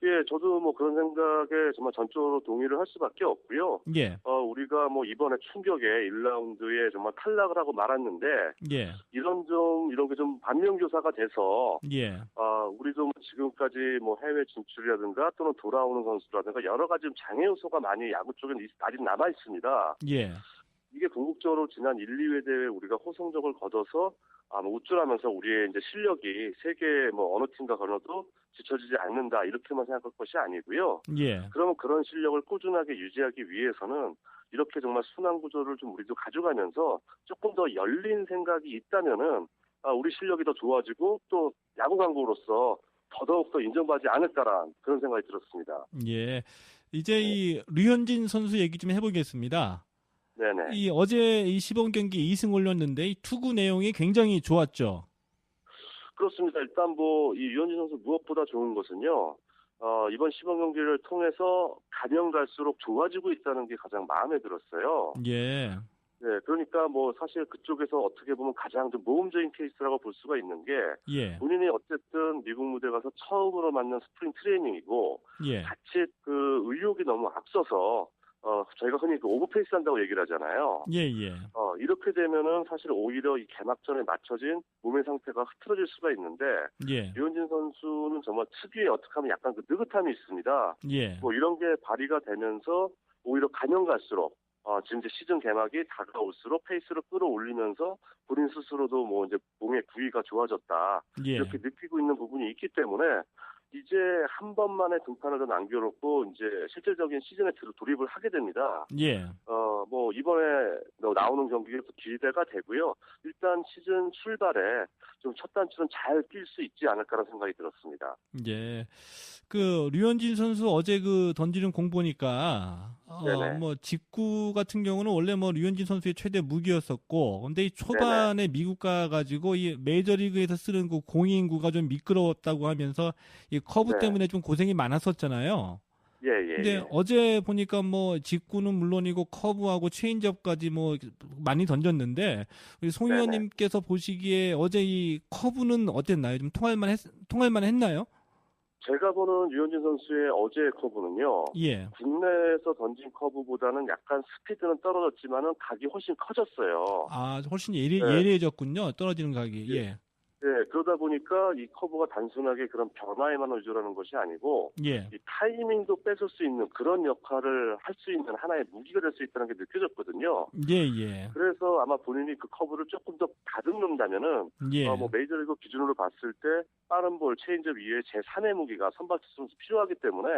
예, 저도 그런 생각에 정말 전적으로 동의를 할 수밖에 없고요. 우리가 이번에 충격에 1라운드에 정말 탈락을 하고 말았는데, 이런 게 좀 반면교사가 돼서, 우리도 지금까지 해외 진출이라든가 또는 돌아오는 선수라든가 여러 가지 좀 장애 요소가 많이 야구 쪽에는 아직 남아 있습니다. 이게 궁극적으로 지난 1, 2회 대회 우리가 호성적을 거둬서 우쭐하면서 우리의 이제 실력이 세계 어느 팀과 걸어도 지쳐지지 않는다 이렇게만 생각할 것이 아니고요. 그러면 그런 실력을 꾸준하게 유지하기 위해서는 이렇게 정말 순환 구조를 좀 우리도 가져가면서 조금 더 열린 생각이 있다면은 우리 실력이 더 좋아지고 또 야구 강국으로서 더더욱 인정받지 않을까라는 그런 생각이 들었습니다. 예. 이제 이 류현진 선수 얘기 좀 해보겠습니다. 네네. 이 어제 이 시범 경기 2승 올렸는데 이 투구 내용이 굉장히 좋았죠. 그렇습니다. 일단 이 류현진 선수 무엇보다 좋은 것은요. 이번 시범 경기를 통해서 가면 갈수록 좋아지고 있다는 게 가장 마음에 들었어요. 예. 네, 그러니까 사실 그쪽에서 어떻게 보면 가장 좀 모험적인 케이스라고 볼 수가 있는 게 예. 본인이 어쨌든 미국 무대 가서 처음으로 맞는 스프링 트레이닝이고 예. 자칫 그 의욕이 너무 앞서서 저희가 흔히 오버페이스 한다고 얘기를 하잖아요. 예, 예. 이렇게 되면은 사실 오히려 이 개막전에 맞춰진 몸의 상태가 흐트러질 수가 있는데, 예. 류현진 선수는 정말 특유의 어떻게 하면 약간 그 느긋함이 있습니다. 예. 이런 게 발휘가 되면서 오히려 가면 갈수록, 지금 이제 시즌 개막이 다가올수록 페이스를 끌어올리면서 본인 스스로도 이제 몸의 부위가 좋아졌다. 예. 이렇게 느끼고 있는 부분이 있기 때문에, 이제 한 번만에 등판을 더 남겨놓고 이제 실질적인 시즌에 돌입을 하게 됩니다. 예. 이번에 나오는 경기가 기대가 되고요. 일단 시즌 출발에 좀 첫 단추는 잘 낄 수 있지 않을까라는 생각이 들었습니다. 예. 류현진 선수 어제 던지는 공 보니까 직구 같은 경우는 원래 류현진 선수의 최대 무기였었고, 근데 이 초반에 네네. 미국 가가지고 이 메이저리그에서 쓰는 공인구가 좀 미끄러웠다고 하면서 이 커브 네. 때문에 좀 고생이 많았었잖아요. 예. 근데 어제 보니까 직구는 물론이고 커브하고 체인지업까지 많이 던졌는데 우리 송 의원님께서 보시기에 어제 이 커브는 어땠나요? 좀 통할만 했나요? 제가 보는 류현진 선수의 어제의 커브는요. 예. 국내에서 던진 커브보다는 약간 스피드는 떨어졌지만은 각이 훨씬 커졌어요. 아, 훨씬 예리해졌군요. 떨어지는 각이. 예. 네, 그러다 보니까 이 커브가 단순하게 그런 변화에만 의존하는 것이 아니고 예. 이 타이밍도 뺏을 수 있는 그런 역할을 할 수 있는 하나의 무기가 될 수 있다는 게 느껴졌거든요. 예. 그래서 아마 본인이 그 커브를 조금 더 다듬는다면은 메이저리그 기준으로 봤을 때 빠른 볼, 체인지업 이외에 제3의 무기가 선발 투수로 필요하기 때문에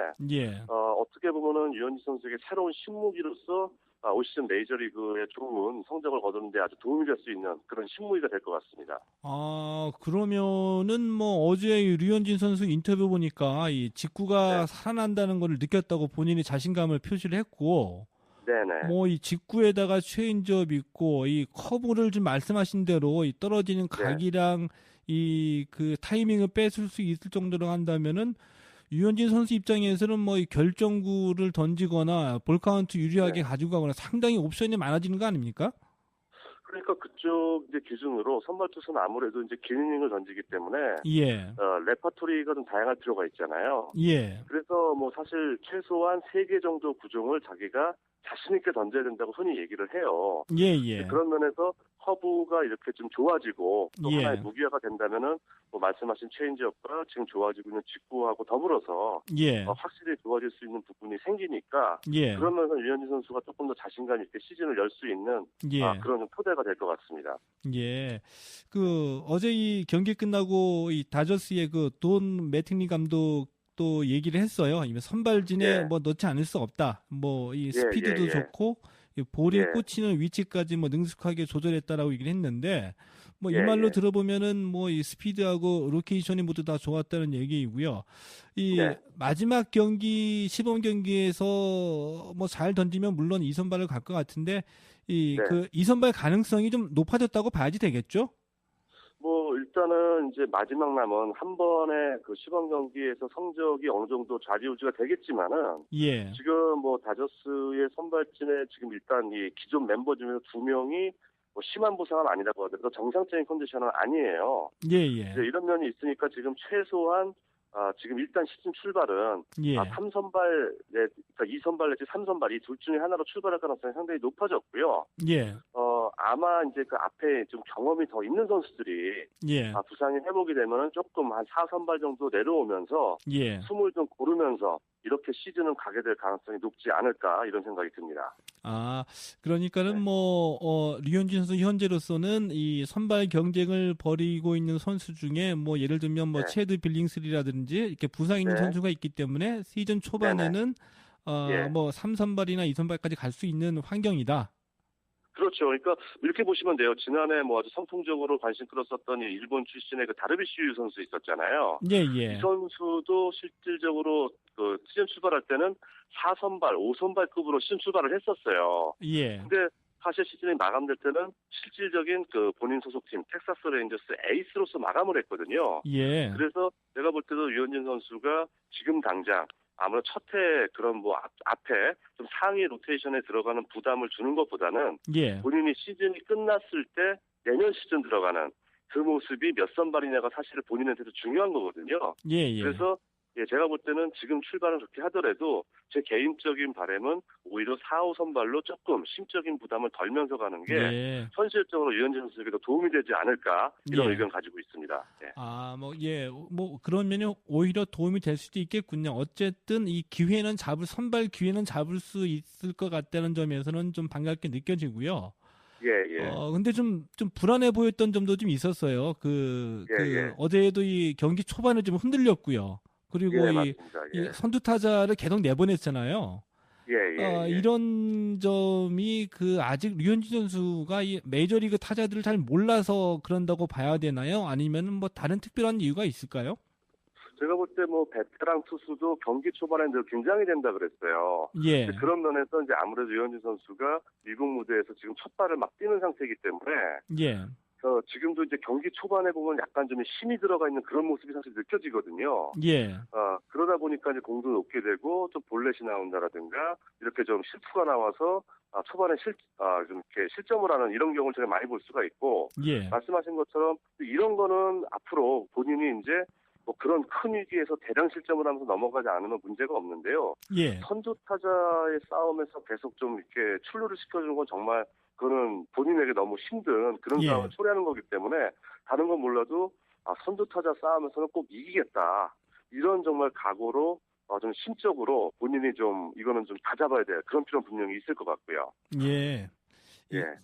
어떻게 보면은 류현진 선수에게 새로운 신무기로서 올 시즌 메이저리그에 좋은 성적을 거두는 데 아주 도움이 될 수 있는 그런 신무기가 될 것 같습니다. 아, 그러면은 어제 류현진 선수 인터뷰 보니까 이 직구가 살아난다는 걸 느꼈다고 본인이 자신감을 표시를 했고, 네네. 이 직구에다가 체인지업 있고, 이 커브를 좀 말씀하신 대로 이 떨어지는 각이랑 이 타이밍을 뺏을 수 있을 정도로 한다면은 류현진 선수 입장에서는 이 결정구를 던지거나 볼 카운트 유리하게 가지고 가거나 상당히 옵션이 많아지는 거 아닙니까? 그러니까 그쪽 이제 기준으로 선발 투수는 아무래도 이제 긴 이닝을 던지기 때문에 레퍼토리가 좀 다양할 필요가 있잖아요. 예. 그래서 사실 최소한 3개 정도 구종을 자기가 자신 있게 던져야 된다고 흔히 얘기를 해요. 예. 그런 면에서 커브가 이렇게 좀 좋아지고 또 하나의 무기화가 된다면은 말씀하신 체인지업과 지금 좋아지고 있는 직구하고 더불어서 확실히 좋아질 수 있는 부분이 생기니까 그러면서 류현진 선수가 조금 더 자신감 있게 시즌을 열 수 있는 그런 토대가 될 것 같습니다. 예. 어제 이 경기 끝나고 이 다저스의 돈 매팅리 감독 또 얘기를 했어요. 선발진에 넣지 않을 수 없다. 이 스피드도 좋고 볼이 꽂히는 위치까지 능숙하게 조절했다라고 얘기를 했는데 이 말로 들어보면은 이 스피드하고 로케이션이 모두 다 좋았다는 얘기이고요. 마지막 경기 시범 경기에서 잘 던지면 물론 2선발을 갈 것 같은데 2선발 가능성이 좀 높아졌다고 봐야지 되겠죠? 일단은 이제 마지막 남은 한 번의 그 시범 경기에서 성적이 어느 정도 좌지우지가 되겠지만은 지금 다저스의 선발진에 지금 일단 이 기존 멤버 중에서 2명이 심한 부상은 아니라고 하더라도 정상적인 컨디션은 아니에요. 이제 이런 면이 있으니까 지금 최소한 지금 일단 시즌 출발은 3선발, 그러니까 2선발 내지 3선발 이 둘 중에 하나로 출발할 가능성이 상당히 높아졌고요. 아마 이제 그 앞에 좀 경험이 더 있는 선수들이 부상이 회복이 되면은 조금 한 4선발 정도 내려오면서 숨을 좀 고르면서 이렇게 시즌은 가게 될 가능성이 높지 않을까 이런 생각이 듭니다. 아, 그러니까는 류현진 선수 현재로서는 이 선발 경쟁을 벌이고 있는 선수 중에 예를 들면 체드 빌링스리라든지 이렇게 부상 있는 선수가 있기 때문에 시즌 초반에는 3선발이나 2선발까지 갈 수 있는 환경이다. 그렇죠. 그러니까 이렇게 보시면 돼요. 지난해 뭐 아주 선풍적으로 관심 끌었었던 이 일본 출신의 그 다르비슈 선수 있었잖아요. 예. 이 선수도 실질적으로 그 시즌 출발할 때는 4선발, 5선발급으로 시즌 출발을 했었어요. 예. 근데 사실 시즌이 마감될 때는 실질적인 그 본인 소속팀 텍사스 레인저스 에이스로서 마감을 했거든요. 예. 그래서 내가 볼 때도 류현진 선수가 지금 당장 아무래도 첫해 그런 뭐 앞에 좀 상위 로테이션에 들어가는 부담을 주는 것보다는 예. 본인이 시즌이 끝났을 때 내년 시즌 들어가는 그 모습이 몇 선발이냐가 사실 본인한테도 중요한 거거든요. 예. 그래서 제가 볼 때는 지금 출발을 그렇게 하더라도 제 개인적인 바람은 오히려 4, 5선발로 조금 심적인 부담을 덜면서 가는 게 현실적으로 류현진 선수에게도 도움이 되지 않을까 이런 의견 가지고 있습니다. 네. 그런 면이 오히려 도움이 될 수도 있겠군요. 어쨌든 이 선발 기회는 잡을 수 있을 것 같다는 점에서는 좀 반갑게 느껴지고요. 예. 근데 좀 불안해 보였던 점도 좀 있었어요. 어제도 이 경기 초반에 좀 흔들렸고요. 그리고 이 선두 타자를 계속 내보냈잖아요. 이런 점이 아직 류현진 선수가 이 메이저리그 타자들을 잘 몰라서 그런다고 봐야 되나요? 아니면 뭐 다른 특별한 이유가 있을까요? 제가 볼 때 뭐 베테랑 투수도 경기 초반에 늘 긴장이 된다 그랬어요. 예. 그런 면에서 이제 아무래도 류현진 선수가 미국 무대에서 지금 첫 발을 막 뛰는 상태이기 때문에 지금도 이제 경기 초반에 보면 약간 좀 힘이 들어가 있는 그런 모습이 사실 느껴지거든요. 예. 그러다 보니까 이제 공도 높게 되고 좀 볼넷이 나온다라든가 이렇게 좀 실투가 나와서 초반에 좀 이렇게 실점을 하는 이런 경우를 제가 많이 볼 수가 있고 말씀하신 것처럼 이런 거는 앞으로 본인이 이제 뭐 그런 큰 위기에서 대량 실점을 하면서 넘어가지 않으면 문제가 없는데요. 선두 타자의 싸움에서 계속 좀 이렇게 출루를 시켜주는 건 정말 그거는 본인에게 너무 힘든 그런 상황을 초래하는 거기 때문에 다른 건 몰라도 선두 타자 싸움에서는 꼭 이기겠다. 이런 정말 각오로 좀 심적으로 본인이 좀 이거는 좀 다 잡아야 될 그런 필요는 분명히 있을 것 같고요.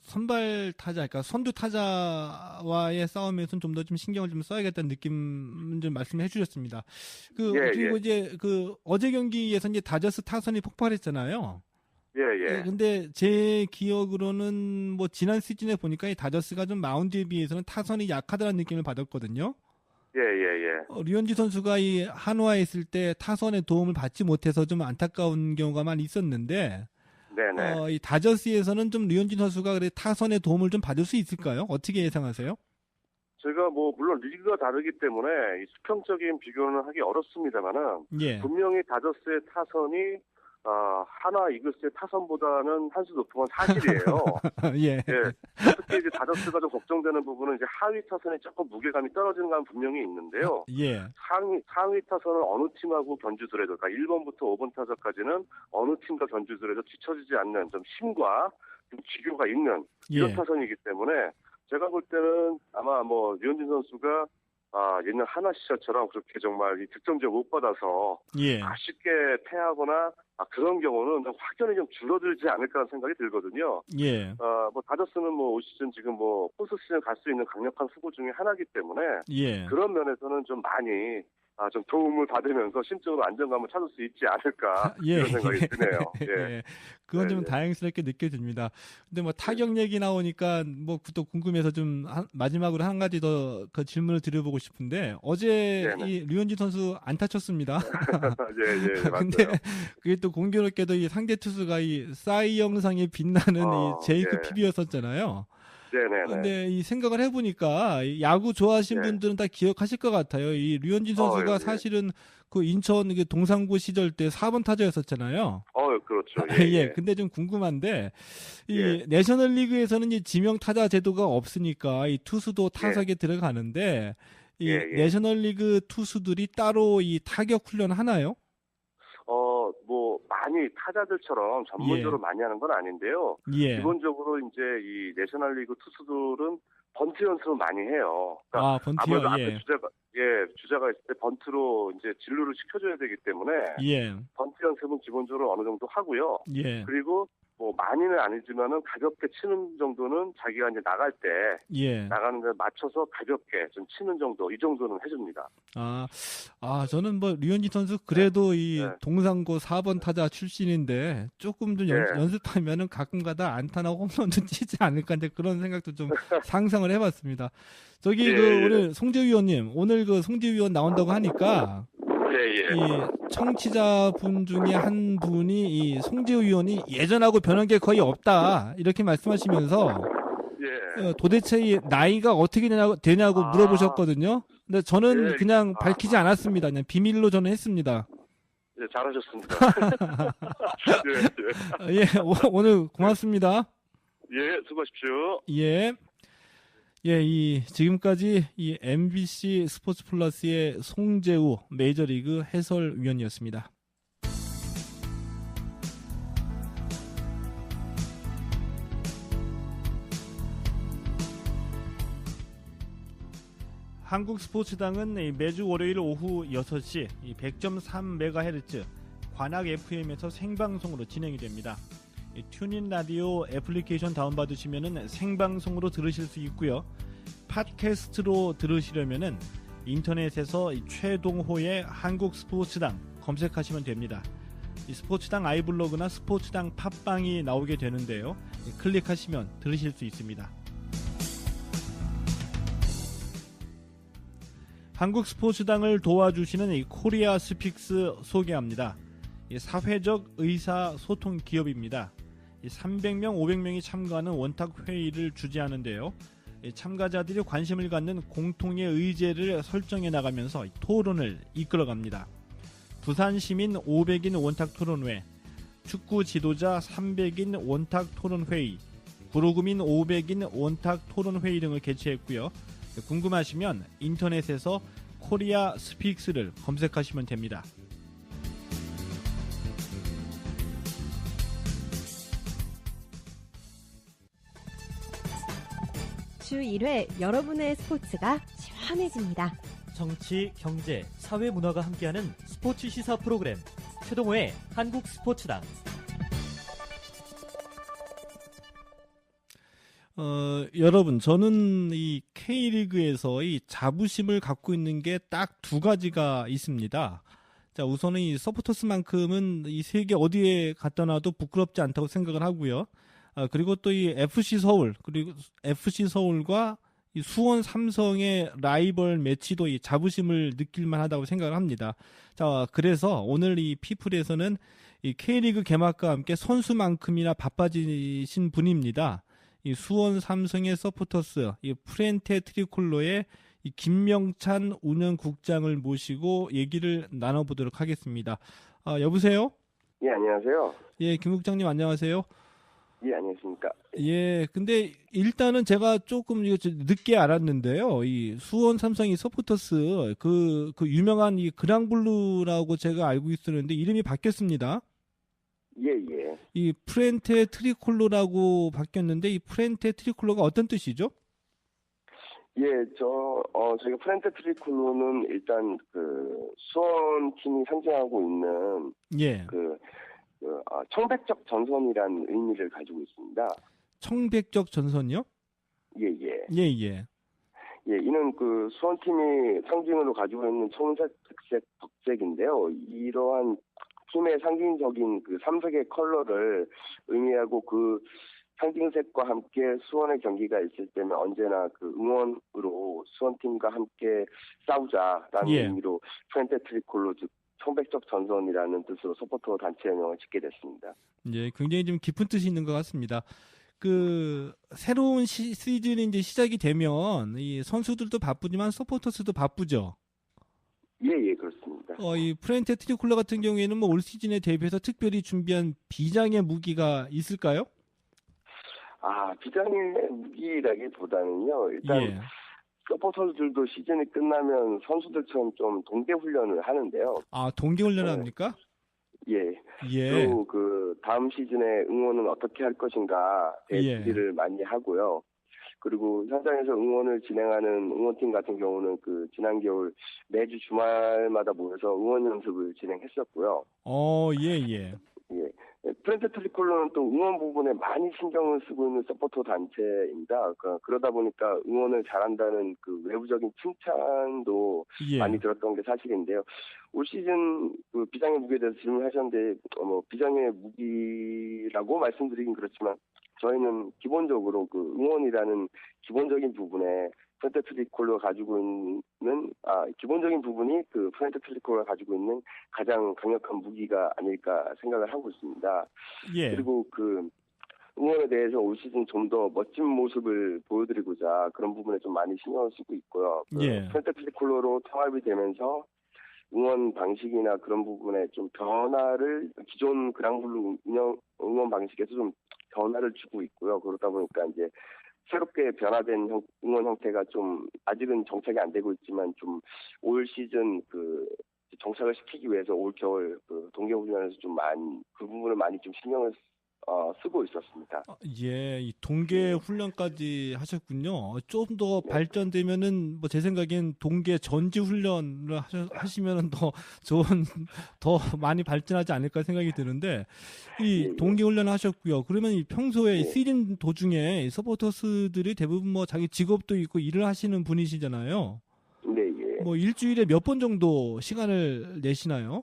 선발 타자, 그러니까 선두 타자와의 싸움에서는 좀 더 신경을 좀 써야겠다는 느낌 좀 말씀해 주셨습니다. 그리고 이제 어제 경기에서 이제 다저스 타선이 폭발했잖아요. 근데 제 기억으로는 뭐 지난 시즌에 보니까 이 다저스가 좀 마운드에 비해서는 타선이 약하다는 느낌을 받았거든요. 류현진 선수가 이 한화에 있을 때 타선의 도움을 받지 못해서 좀 안타까운 경우가 많이 있었는데, 이 다저스에서는 좀 류현진 선수가 타선의 도움을 좀 받을 수 있을까요? 어떻게 예상하세요? 제가 물론 리그가 다르기 때문에 이 수평적인 비교는 하기 어렵습니다만은 분명히 다저스의 타선이 하나 이글스의 타선보다는 한 수 높은 건 사실이에요. 특히 이제 다저스가 좀 걱정되는 부분은 이제 하위 타선에 조금 무게감이 떨어지는 건 분명히 있는데요. 상위 타선은 어느 팀하고 견주더라도, 그러니까 1번부터 5번 타자까지는 어느 팀과 견주더라도 뒤처지지 않는 좀 힘과 좀 기교가 있는 이런 타선이기 때문에 제가 볼 때는 아마 류현진 선수가 옛날 하나 시절처럼 그렇게 정말 이 득점제 못 받아서 쉽게 패하거나 그런 경우는 확연히 좀 줄어들지 않을까라는 생각이 들거든요. 다저스는 올 시즌 지금 포스트 시즌 갈 수 있는 강력한 후보 중에 하나이기 때문에 그런 면에서는 좀 많이 좀 도움을 받으면서 심적으로 안정감을 찾을 수 있지 않을까 이런 생각이 드네요. 그건 좀 다행스럽게 느껴집니다. 근데 타격 얘기 나오니까 또 궁금해서 좀 마지막으로 한 가지 더 그 질문을 드려보고 싶은데 어제 이 류현진 선수 안타 쳤습니다. 근데 그게 또 공교롭게도 이 상대 투수가 이 싸이 영상에 빛나는 이 제이크 피비였었잖아요. 근데 이 생각을 해보니까 야구 좋아하시는 분들은 다 기억하실 것 같아요. 이 류현진 선수가 사실은 그 인천 동상고 시절 때 4번 타자였었잖아요. 그렇죠. 근데 좀 궁금한데 이 내셔널리그에서는 이 지명 타자 제도가 없으니까 이 투수도 타석에 들어가는데 이 내셔널리그 투수들이 따로 이 타격 훈련 하나요? 많이 타자들처럼 전문적으로 많이 하는 건 아닌데요. 기본적으로 이제 이 내셔널리그 투수들은 번트 연습을 많이 해요. 그러니까 번트요? 아무래도 앞에 주자가 있을 때 번트로 이제 진루를 시켜줘야 되기 때문에 번트 연습은 기본적으로 어느 정도 하고요. 그리고 뭐 많이는 아니지만은 가볍게 치는 정도는 자기가 이제 나갈 때 나가는 데 맞춰서 가볍게 좀 치는 정도 이 정도는 해줍니다. 저는 뭐 류현진 선수 그래도 동상고 4번 타자 출신인데 조금 좀 연습하면은 가끔가다 안타나 홈런도 치지 않을까 이제 그런 생각도 좀 상상을 해봤습니다. 저기 오늘 송재 위원님 오늘 그 송재 위원 나온다고 하니까. 이 청취자분 중에 한 분이 이 송재우 의원이 예전하고 변한 게 거의 없다 이렇게 말씀하시면서 도대체 이 나이가 어떻게 되냐고 물어보셨거든요. 근데 저는 그냥 밝히지 않았습니다. 그냥 비밀로 저는 했습니다. 잘하셨습니다. 오늘 고맙습니다. 수고하십시오. 지금까지 이 MBC 스포츠 플러스의 송재우 메이저리그 해설위원이었습니다. 한국스포츠당은 매주 월요일 오후 6시 100.3MHz 관악 FM에서 생방송으로 진행이 됩니다. 튜닝 라디오 애플리케이션 다운받으시면은 생방송으로 들으실 수 있고요. 팟캐스트로 들으시려면은 인터넷에서 최동호의 한국 스포츠당 검색하시면 됩니다. 이 스포츠당 아이블로그나 스포츠당 팟빵이 나오게 되는데요. 클릭하시면 들으실 수 있습니다. 한국 스포츠당을 도와주시는 이 코리아 스픽스 소개합니다. 사회적 의사소통 기업입니다. 300명, 500명이 참가하는 원탁 회의를 주재하는데요. 참가자들이 관심을 갖는 공통의 의제를 설정해 나가면서 토론을 이끌어갑니다. 부산시민 500인 원탁 토론회, 축구 지도자 300인 원탁 토론회의, 구로구민 500인 원탁 토론회의 등을 개최했고요. 궁금하시면 인터넷에서 코리아 스픽스를 검색하시면 됩니다. 주 1회 여러분의 스포츠가 시원해집니다. 정치, 경제, 사회 문화가 함께하는 스포츠 시사 프로그램 최동호의 한국 스포츠당. 여러분, 저는 이 K리그에서 이 자부심을 갖고 있는 게 딱 두 가지가 있습니다. 자, 우선은 이 서포터스만큼은 이 세계 어디에 갖다 놔도 부끄럽지 않다고 생각을 하고요. 그리고 또 이 FC 서울, 그리고 FC 서울과 이 수원 삼성의 라이벌 매치도 이 자부심을 느낄만 하다고 생각을 합니다. 자, 그래서 오늘 이 피플에서는 이 K리그 개막과 함께 선수만큼이나 바빠지신 분입니다. 이 수원 삼성의 서포터스, 이 프렌테 트리콜로의 이 김명찬 운영국장을 모시고 얘기를 나눠보도록 하겠습니다. 여보세요? 예, 안녕하세요. 예, 김 국장님 안녕하세요. 예, 안녕하십니까. 예, 근데 일단은 제가 조금 늦게 알았는데요. 이 수원 삼성이 서포터스 그 유명한 이 그랑블루라고 제가 알고 있었는데 이름이 바뀌었습니다. 예, 예. 이 프렌테 트리콜로라고 바뀌었는데 이 프렌테 트리콜로가 어떤 뜻이죠? 예, 저희가 프렌테 트리콜로는 일단 그 수원 팀이 상징하고 있는 청백적 전선이라는 의미를 가지고 있습니다. 청백적 전선이요? 예, 예. 예, 예. 예, 이는 그 수원 팀이 상징으로 가지고 있는 청색, 백색, 덕색인데요. 이러한 팀의 상징적인 그 3색의 컬러를 의미하고 그 상징색과 함께 수원의 경기가 있을 때는 언제나 그 응원으로 수원팀과 함께 싸우자라는 의미로 프렌테 트리콜로, 즉 청백적 전선이라는 뜻으로 서포터 단체명을 짓게 됐습니다. 예, 굉장히 좀 깊은 뜻이 있는 것 같습니다. 그 새로운 시즌이 이제 시작이 되면 이 선수들도 바쁘지만 서포터스도 바쁘죠. 예, 예, 그렇습니다. 이 프렌테 트리콜로 같은 경우에는 뭐 올 시즌에 대비해서 특별히 준비한 비장의 무기가 있을까요? 비장의 무기라기보다는요. 일단 서포터들도 시즌이 끝나면 선수들처럼 좀 동계 훈련을 하는데요. 동계 훈련을 합니까? 예. 또 그 다음 시즌에 응원은 어떻게 할 것인가 준비를 많이 하고요. 그리고 현장에서 응원을 진행하는 응원팀 같은 경우는 그 지난 겨울 매주 주말마다 모여서 응원 연습을 진행했었고요. 예, 예. 프렌트 트리콜로는 또 응원 부분에 많이 신경을 쓰고 있는 서포터 단체입니다. 그러다 보니까 응원을 잘한다는 그 외부적인 칭찬도 많이 들었던 게 사실인데요. 올 시즌 그 비장의 무기에 대해서 질문하셨는데 비장의 무기라고 말씀드리긴 그렇지만 저희는 기본적으로 그 응원이라는 기본적인 부분에 프렌트 트리콜로가 가지고 있는 기본적인 부분이 그 프렌트 트리콜로가 가지고 있는 가장 강력한 무기가 아닐까 생각을 하고 있습니다. 그리고 그 응원에 대해서 올 시즌 좀 더 멋진 모습을 보여드리고자 그런 부분에 좀 많이 신경을 쓰고 있고요. 프렌트 트리콜로로 통합이 되면서 응원 방식이나 그런 부분에 좀 변화를 기존 그랑블루 응원 방식에서 좀 변화를 주고 있고요. 그러다 보니까 이제 새롭게 변화된 응원 형태가 좀 아직은 정착이 안 되고 있지만 좀 올 시즌 그 정착을 시키기 위해서 올 겨울 그 동계훈련에서 좀 많이 그 부분을 많이 좀 신경을 쓰고 있었습니다. 이 동계 훈련까지 하셨군요. 좀 더 발전되면은 제 생각엔 동계 전지 훈련을 하시면은 더 많이 발전하지 않을까 생각이 드는데 이 동계 훈련을 하셨고요. 그러면 이 평소에 시즌 도중에 서포터스들이 대부분 자기 직업도 있고 일을 하시는 분이시잖아요. 일주일에 몇 번 정도 시간을 내시나요?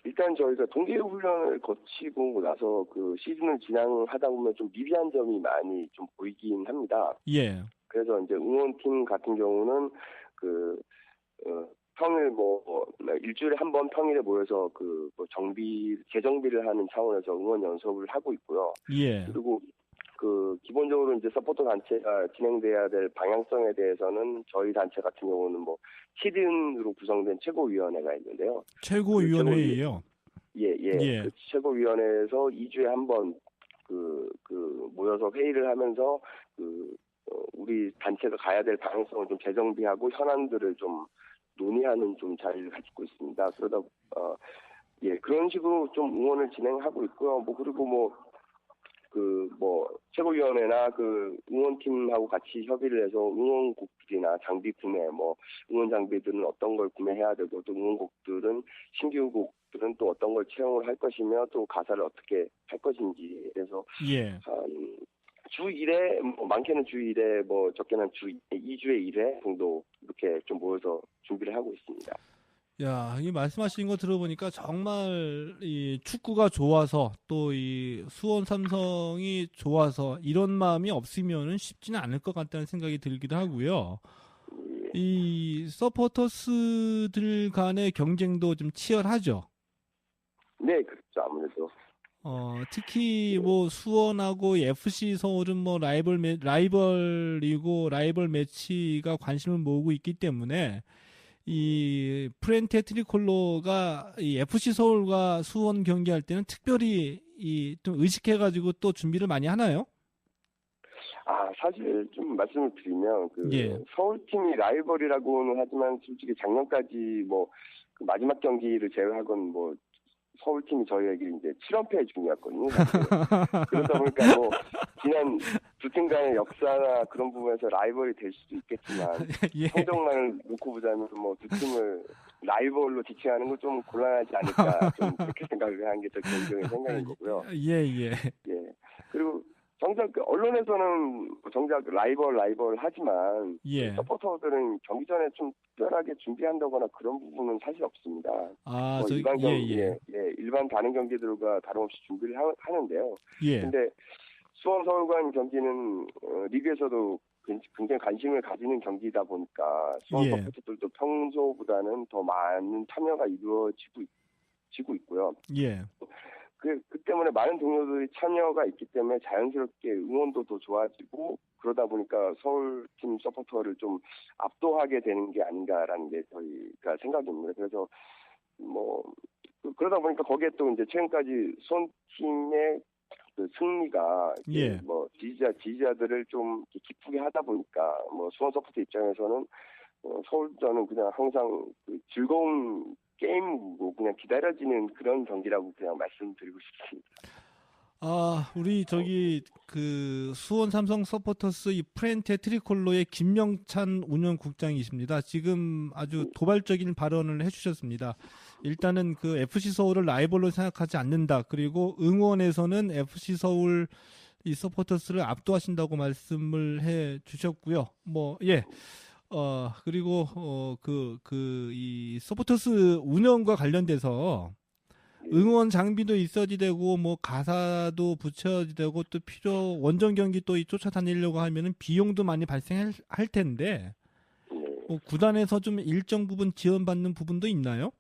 일단 저희가 동계훈련을 거치고 나서 그 시즌을 진행하다 보면 좀 미비한 점이 많이 좀 보이긴 합니다. 그래서 이제 응원팀 같은 경우는 평일 일주일에 한 번 평일에 모여서 재정비를 하는 차원에서 응원 연습을 하고 있고요. 그리고 기본적으로 이제 서포터 단체가 진행돼야 될 방향성에 대해서는 저희 단체 같은 경우는 7인으로 구성된 최고위원회가 있는데요. 최고위원회예요? 그 최고위원회에서 2주에 한 번 모여서 회의를 하면서 우리 단체가 가야 될 방향성을 좀 재정비하고 현안들을 좀 논의하는 좀 자리를 가지고 있습니다. 그러다 그런 식으로 좀 응원을 진행하고 있고요. 그리고 최고위원회나 응원팀하고 같이 협의를 해서 응원곡들이나 장비 구매, 응원 장비들은 어떤 걸 구매해야 되고, 또 응원곡들은 신규 곡들은 또 어떤 걸 채용을 할 것이며, 또 가사를 어떻게 할 것인지. 그래서 주 1회, 많게는 주 1회, 적게는 주 2주에 1회 정도 이렇게 좀 모여서 준비를 하고 있습니다. 이 말씀하신 거 들어보니까 정말 이 축구가 좋아서 또 이 수원 삼성이 좋아서 이런 마음이 없으면은 쉽지는 않을 것 같다는 생각이 들기도 하고요. 이 서포터스들 간의 경쟁도 좀 치열하죠. 네, 그렇죠. 아무래도. 특히 수원하고 FC 서울은 라이벌 매치가 관심을 모으고 있기 때문에 이 프렌테 트리콜로가 이 FC 서울과 수원 경기할 때는 특별히 좀 의식해가지고 또 준비를 많이 하나요? 사실 좀 말씀을 드리면 서울팀이 라이벌이라고는 하지만 솔직히 작년까지 마지막 경기를 제외하곤 서울팀이 저희에게 이제 7연패 중이었거든요. 그러다 보니까 지난 두 팀 간의 역사나 그런 부분에서 라이벌이 될 수도 있겠지만 성적만을 놓고 보자면 두 팀을 라이벌로 지칭하는 건 좀 곤란하지 않을까 좀 그렇게 생각을 하는 게 저 개인적인 생각인 거고요. 그리고 정작 언론에서는 정작 라이벌 하지만 서포터들은 경기 전에 좀 특별하게 준비한다거나 그런 부분은 사실 없습니다. 일반 다른 경기들과 다름없이 준비를 하는데요. 근데 수원 서울 간 경기는 리그에서도 굉장히 관심을 가지는 경기다 보니까 수원 서포터들도 평소보다는 더 많은 참여가 이루어지고 있고요. 그 때문에 많은 동료들이 참여가 있기 때문에 자연스럽게 응원도 더 좋아지고 그러다 보니까 서울팀 서포터를 좀 압도하게 되는 게 아닌가라는 게 저희가 생각입니다. 그래서 그러다 보니까 거기에 또 이제 최근까지 수원팀의 승리가 지지자들을 좀 기쁘게 하다 보니까 수원 서포터 입장에서는 서울전은 그냥 항상 즐거운 게임이고 그냥 기다려지는 그런 경기라고 그냥 말씀드리고 싶습니다. 우리 수원 삼성 서포터스 이 프렌테 트리콜로의 김영찬 운영국장이십니다. 지금 아주 도발적인 발언을 해주셨습니다. 일단은 그 FC 서울을 라이벌로 생각하지 않는다. 그리고 응원에서는 FC 서울 이 서포터스를 압도하신다고 말씀을 해 주셨고요. 그리고 이 서포터스 운영과 관련돼서 응원 장비도 있어야 되고 뭐 가사도 붙여야 되고 또 원정 경기 또 쫓아다니려고 하면은 비용도 많이 발생할 텐데 구단에서 좀 일정 부분 지원받는 부분도 있나요?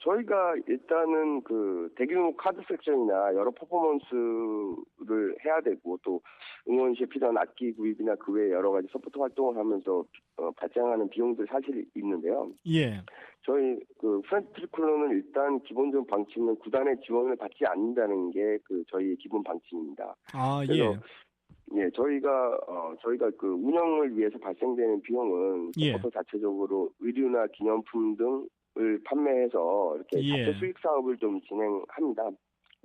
저희가 일단은 그 대규모 카드 섹션이나 여러 퍼포먼스를 해야 되고 또 응원 시에 필요한 악기 구입이나 그 외에 여러 가지 서포트 활동을 하면서 발생하는 비용들이 사실 있는데요. 예. 저희 그 프렌치 트리콜러는 일단 기본적인 방침은 구단의 지원을 받지 않는다는 게 그 저희의 기본 방침입니다. 그래서 저희가 그 운영을 위해서 발생되는 비용은 서포터 자체적으로 의류나 기념품 등을 판매해서 이렇게 자체 수익 사업을 좀 진행합니다.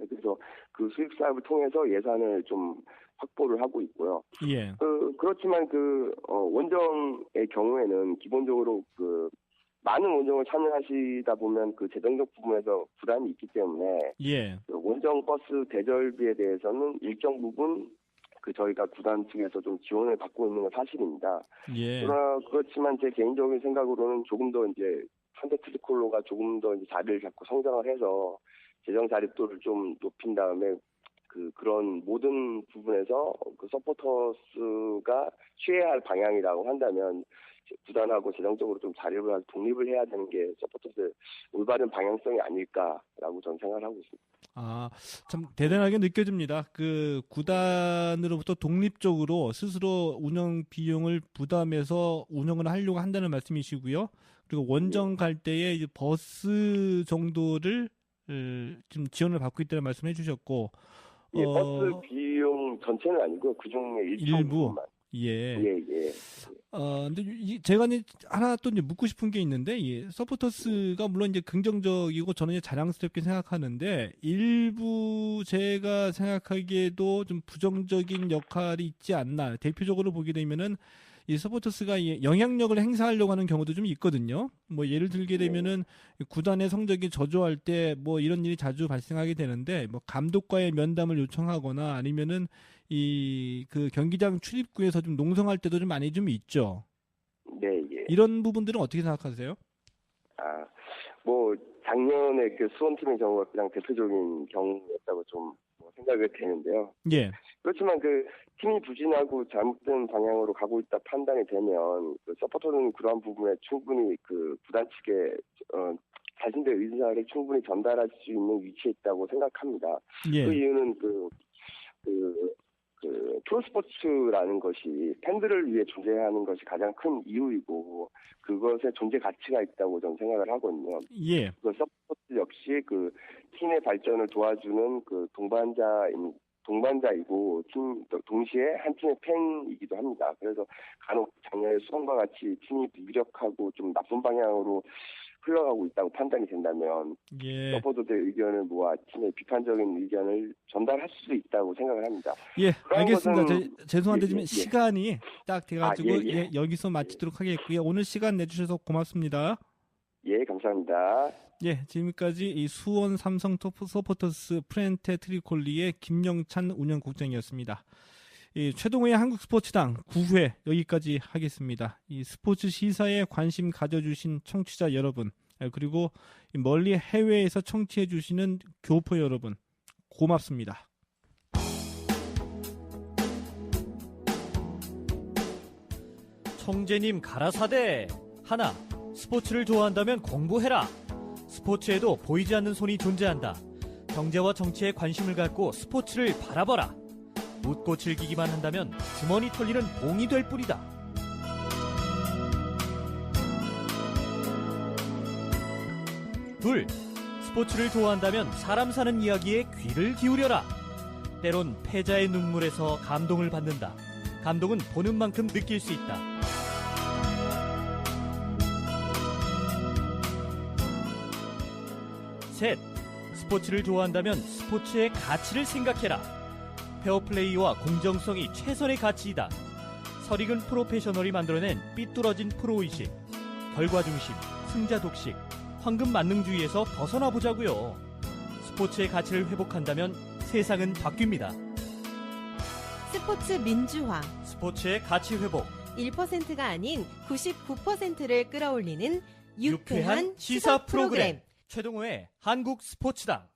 그래서 그 수익 사업을 통해서 예산을 좀 확보를 하고 있고요. 그렇지만 원정의 경우에는 기본적으로 많은 원정을 참여하시다 보면 그 재정적 부분에서 부담이 있기 때문에 원정 버스 대절비에 대해서는 일정 부분 저희가 구단 측에서 좀 지원을 받고 있는 건 사실입니다. 그렇지만 제 개인적인 생각으로는 조금 더 이제 현대 트리콜로가 조금 더 이제 자리를 잡고 성장을 해서 재정 자립도를 좀 높인 다음에 그런 모든 부분에서 그 서포터스가 취해야 할 방향이라고 한다면 구단하고 재정적으로 좀 자립을 하고 독립을 해야 되는 게 서포터스의 올바른 방향성이 아닐까라고 저는 생각을 하고 있습니다. 참 대단하게 느껴집니다. 그 구단으로부터 독립적으로 스스로 운영 비용을 부담해서 운영을 하려고 한다는 말씀이시고요. 그리고 원정 갈 때에 이제 버스 정도를 지금 지원을 받고 있다는 말씀을 해주셨고, 버스 비용 전체는 아니고 그 중에 일부만. 근데 제가 하나 또 이제 묻고 싶은 게 있는데, 서포터스가 물론 이제 긍정적이고 저는 자랑스럽게 생각하는데, 일부 제가 생각하기에도 좀 부정적인 역할이 있지 않나. 대표적으로 보게 되면은, 이 서포터스가 영향력을 행사하려고 하는 경우도 좀 있거든요. 뭐 예를 들게 되면은 구단의 성적이 저조할 때 뭐 이런 일이 자주 발생하게 되는데, 뭐 감독과의 면담을 요청하거나 아니면은 그 경기장 출입구에서 좀 농성할 때도 좀 많이 좀 있죠. 이런 부분들은 어떻게 생각하세요? 작년에 그 수원팀의 경우가 그냥 대표적인 경우였다고 좀 생각이 되는데요. 그렇지만 팀이 부진하고 잘못된 방향으로 가고 있다 판단이 되면 서포터는 그러한 부분에 충분히 구단 측에 자신들의 의사를 충분히 전달할 수 있는 위치에 있다고 생각합니다. 그 이유는 프로스포츠라는 것이 팬들을 위해 존재하는 것이 가장 큰 이유이고 그것에 존재 가치가 있다고 저는 생각을 하거든요. 서포츠 역시 팀의 발전을 도와주는 동반자이고 동시에 한 팀의 팬이기도 합니다. 그래서 간혹 작년의 수원과 같이 팀이 무기력하고 좀 나쁜 방향으로 흘러가고 있다고 판단이 된다면 서포터들의 의견을 모아 팀의 비판적인 의견을 전달할 수 있다고 생각을 합니다. 알겠습니다. 죄송한데 지금 시간이 딱 돼가지고 여기서 마치도록 하겠고요. 오늘 시간 내주셔서 고맙습니다. 감사합니다. 지금까지 이 수원 삼성 서포터스 프렌테 트리콜리의 김영찬 운영국장이었습니다. 최동호의 한국 스포츠당 9회 여기까지 하겠습니다. 이 스포츠 시사에 관심 가져주신 청취자 여러분, 그리고 멀리 해외에서 청취해주시는 교포 여러분, 고맙습니다. 청재님 가라사대 하나, 스포츠를 좋아한다면 공부해라. 스포츠에도 보이지 않는 손이 존재한다. 경제와 정치에 관심을 갖고 스포츠를 바라봐라. 웃고 즐기기만 한다면 주머니 털리는 봉이 될 뿐이다. 둘, 스포츠를 좋아한다면 사람 사는 이야기에 귀를 기울여라. 때론 패자의 눈물에서 감동을 받는다. 감동은 보는 만큼 느낄 수 있다. 셋, 스포츠를 좋아한다면 스포츠의 가치를 생각해라. 페어플레이와 공정성이 최선의 가치이다. 설익은 프로페셔널이 만들어낸 삐뚤어진 프로의식, 결과중심, 승자독식, 황금 만능주의에서 벗어나 보자고요. 스포츠의 가치를 회복한다면 세상은 바뀝니다. 스포츠 민주화. 스포츠의 가치 회복. 1%가 아닌 99%를 끌어올리는 유쾌한 시사 프로그램. 최동호의 한국 스포츠당.